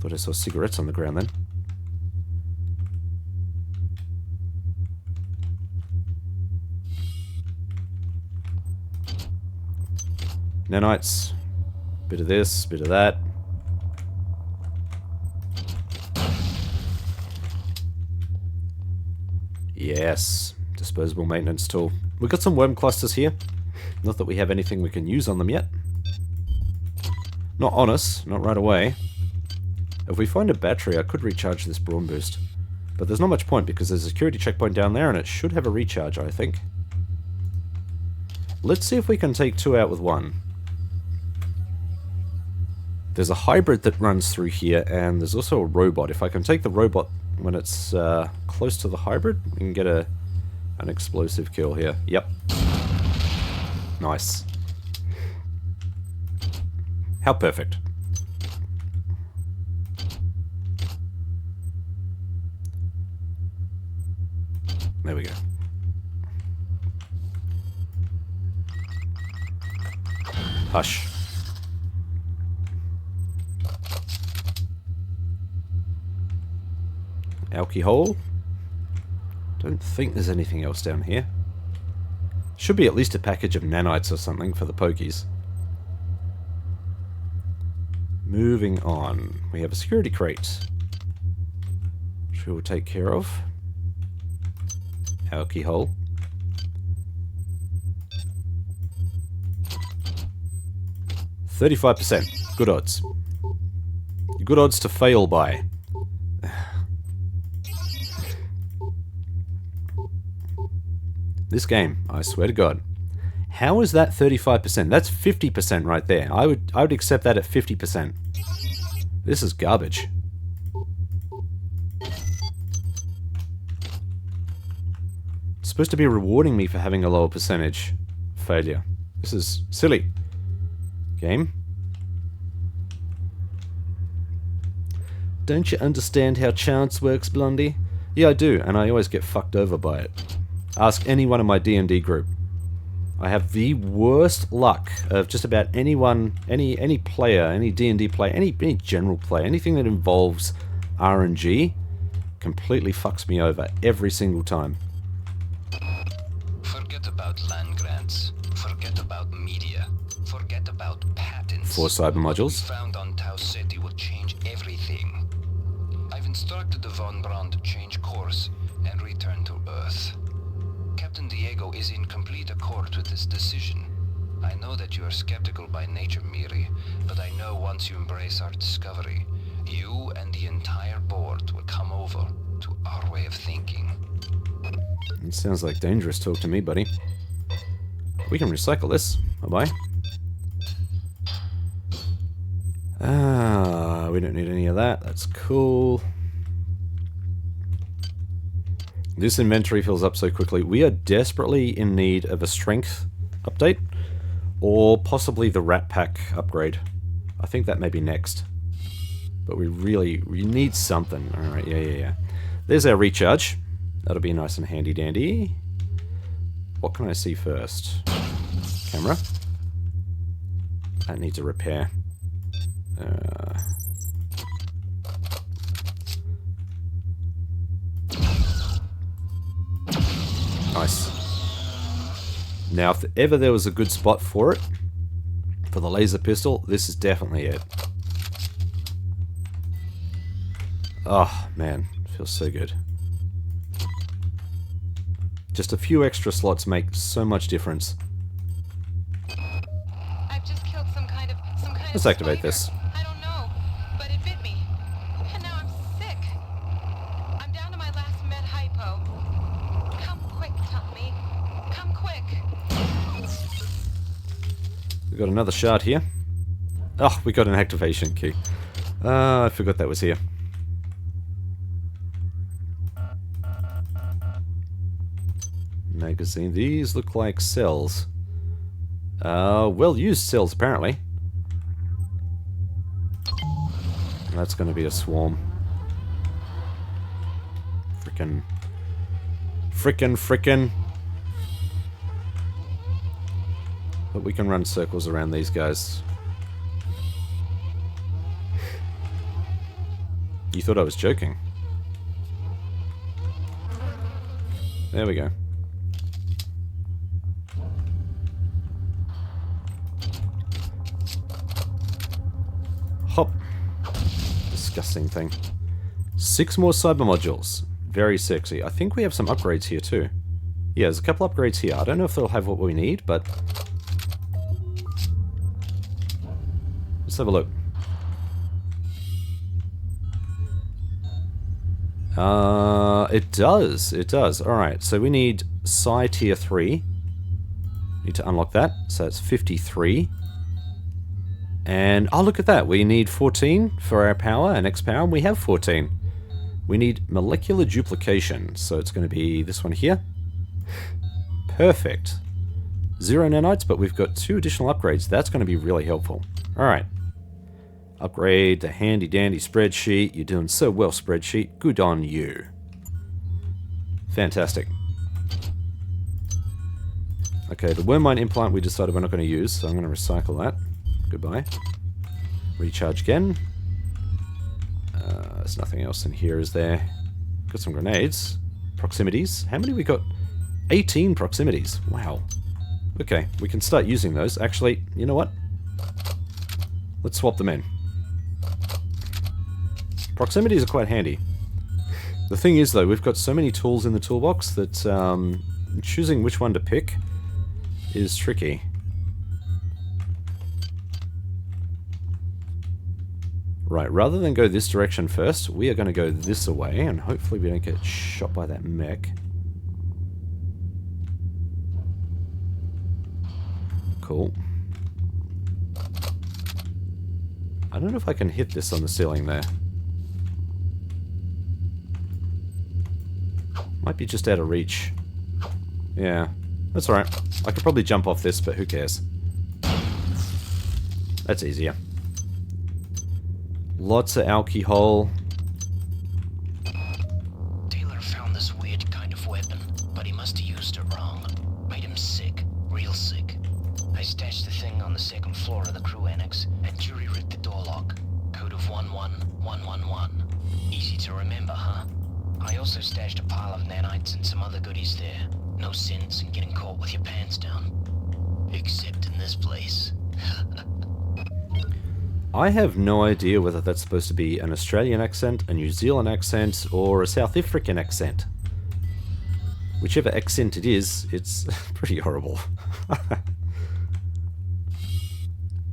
Thought I saw cigarettes on the ground then. Nanites. Bit of this, bit of that. Yes. Disposable maintenance tool. We've got some worm clusters here. Not that we have anything we can use on them yet. Not on us. Not right away. If we find a battery, I could recharge this brawn boost. But there's not much point because there's a security checkpoint down there and it should have a recharge, I think. Let's see if we can take 2 out with 1. There's a hybrid that runs through here, and there's also a robot. If I can take the robot when it's close to the hybrid, we can get an explosive kill here. Yep. Nice. How perfect. There we go. Hush. Alcohol. Don't think there's anything else down here. Should be at least a package of nanites or something for the pokies. Moving on. We have a security crate, which we will take care of. Alcohol. %. Good odds. Good odds to fail by. This game, I swear to God. How is that 35%? That's 50% right there. I would accept that at 50%. This is garbage. It's supposed to be rewarding me for having a lower percentage failure. This is silly. Game. Don't you understand how chance works, Blondie? Yeah, I do, and I always get fucked over by it. Ask anyone in my D&D group. I have the worst luck of just about anyone, any player, any D&D player, any general player, anything that involves RNG completely fucks me over every single time. Forget about land grants. Forget about media. Forget about patents. 4 cyber modules. What we found on Tau Ceti will change everything. I've instructed the Von Braun to change course and return to Earth. Captain Diego is in complete accord with this decision. I know that you are skeptical by nature, Miri, but I know once you embrace our discovery, you and the entire board will come over to our way of thinking. It sounds like dangerous talk to me, buddy. We can recycle this. Bye-bye. Ah, we don't need any of that. That's cool. This inventory fills up so quickly. We are desperately in need of a strength update, or possibly the rat pack upgrade. I think that may be next. But we need something. Alright, yeah. There's our recharge. That'll be nice and handy dandy. What can I see first? Camera. That needs a repair. Nice. Now, if ever there was a good spot for it, for the laser pistol, this is definitely it. Oh, man. Feels so good. Just a few extra slots make so much difference. I've just killed some kind of Let's activate this. I don't know, but it bit me. And now I'm sick. I'm down to my last med hypo. Come quick, Tommy. Come quick. We got another shard here. Oh, we got an activation key. I forgot that was here. Magazine. These look like cells. Well-used cells, apparently. That's going to be a swarm. Frickin'. But we can run circles around these guys. You thought I was joking. There we go. Hop. Disgusting thing. 6 more cyber modules. Very sexy. I think we have some upgrades here too. Yeah, there's a couple upgrades here. I don't know if they'll have what we need, but... let's have a look. It does. Alright, so we need Psi Tier 3. Need to unlock that. So it's 53. And, oh, look at that. We need 14 for our power and X power, and we have 14. We need molecular duplication, so it's going to be this one here. Perfect. 0 nanites, but we've got 2 additional upgrades. That's going to be really helpful. Alright. Upgrade the handy dandy spreadsheet. You're doing so well, spreadsheet. Good on you. Fantastic. Okay, the worm mine implant we decided we're not going to use, so I'm going to recycle that. Goodbye. Recharge again. There's nothing else in here, is there? Got some grenades. Proximities. How many we got? 18 proximities. Wow. Okay, we can start using those. Actually, you know what? Let's swap them in. Proximities are quite handy. The thing is, though, we've got so many tools in the toolbox that choosing which one to pick is tricky. Right, rather than go this direction first, we are going to go this away, and hopefully we don't get shot by that mech. Cool. I don't know if I can hit this on the ceiling there. Might be just out of reach. Yeah, that's alright. I could probably jump off this, but who cares? That's easier. Lots of alcohol. Taylor found this weird kind of weapon, but he must have used it wrong. Made him sick. Real sick. I stashed the thing on the 2nd floor of the crew annex, and Jury ripped the door lock. Code of 11111. Easy to remember, huh? I also stashed a pile of nanites and some other goodies there. No sense in getting caught with your pants down. Except in this place. I have no idea whether that's supposed to be an Australian accent, a New Zealand accent, or a South African accent. Whichever accent it is, it's pretty horrible.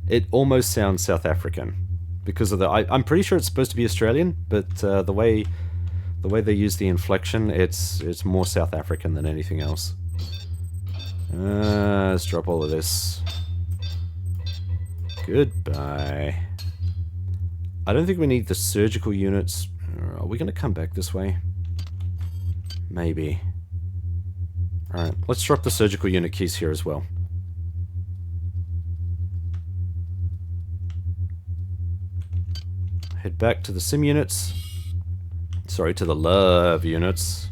It almost sounds South African because of the. I'm pretty sure it's supposed to be Australian, but the way they use the inflection, it's more South African than anything else. Let's drop all of this. Goodbye. I don't think we need the surgical units. Are we going to come back this way? Maybe. Alright, let's drop the surgical unit keys here as well. Head back to the sim units. Sorry, to the love units.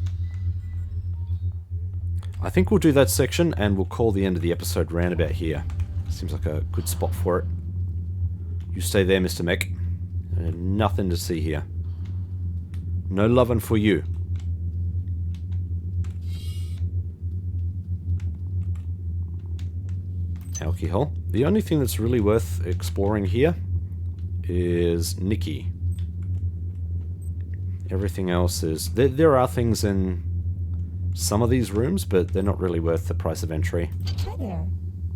I think we'll do that section and we'll call the end of the episode round about here. Seems like a good spot for it. You stay there, Mr. Mech. Nothing to see here. No lovin' for you. Alcohol. The only thing that's really worth exploring here is Nikki. Everything else is... There are things in some of these rooms, but they're not really worth the price of entry. Hi there.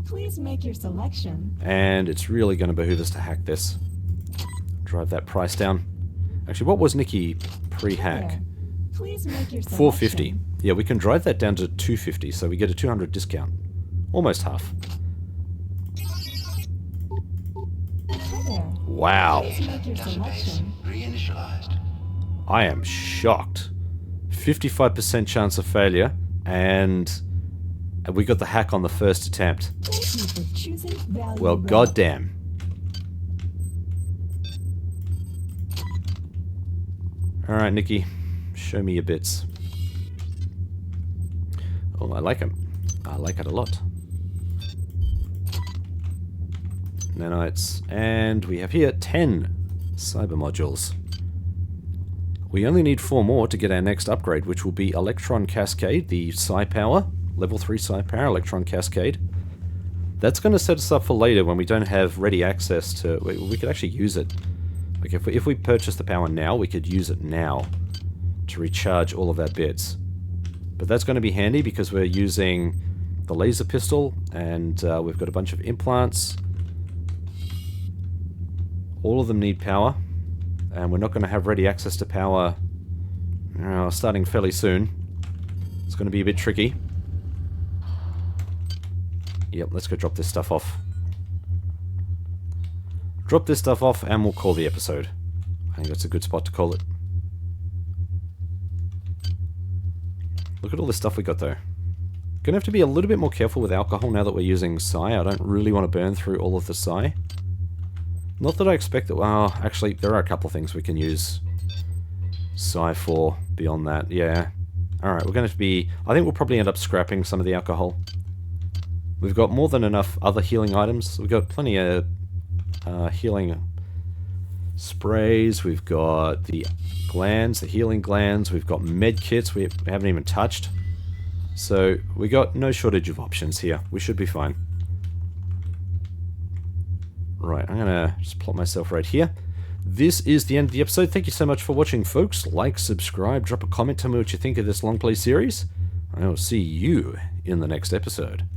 Please make your selection. And it's really going to behoove us to hack this. Drive that price down. Actually, what was Nikki pre-hack? Please make your selection. 450. Yeah, we can drive that down to 250, so we get a 200 discount. Almost half. Wow. Reinitialized. I am shocked. 55% chance of failure, and we got the hack on the first attempt. Well, goddamn. Alright, Nikki. Show me your bits. Oh, I like them. I like it a lot. Nanites. And we have here 10 cyber modules. We only need 4 more to get our next upgrade, which will be Electron Cascade, the Psi Power. Level 3 Psi Power, Electron Cascade. That's going to set us up for later when we don't have ready access to... We could actually use it. Like if we purchase the power now, we could use it now to recharge all of our bits. But that's going to be handy because we're using the laser pistol, and we've got a bunch of implants. All of them need power, and we're not going to have ready access to power starting fairly soon. It's going to be a bit tricky. Yep, let's go drop this stuff off. Drop this stuff off and we'll call the episode. I think that's a good spot to call it. Look at all the stuff we got though. Gonna have to be a little bit more careful with alcohol now that we're using psi. I don't really want to burn through all of the psi. Not that I expect that... Well, actually, there are a couple of things we can use psi for beyond that. Yeah. Alright, we're going to be... I think we'll probably end up scrapping some of the alcohol. We've got more than enough other healing items. We've got plenty of healing sprays. We've got the glands, the healing glands. We've got med kits we haven't even touched. So we got no shortage of options here. We should be fine. Right, I'm going to just plot myself right here. This is the end of the episode. Thank you so much for watching, folks. Like, subscribe, drop a comment, tell me what you think of this long play series. I will see you in the next episode.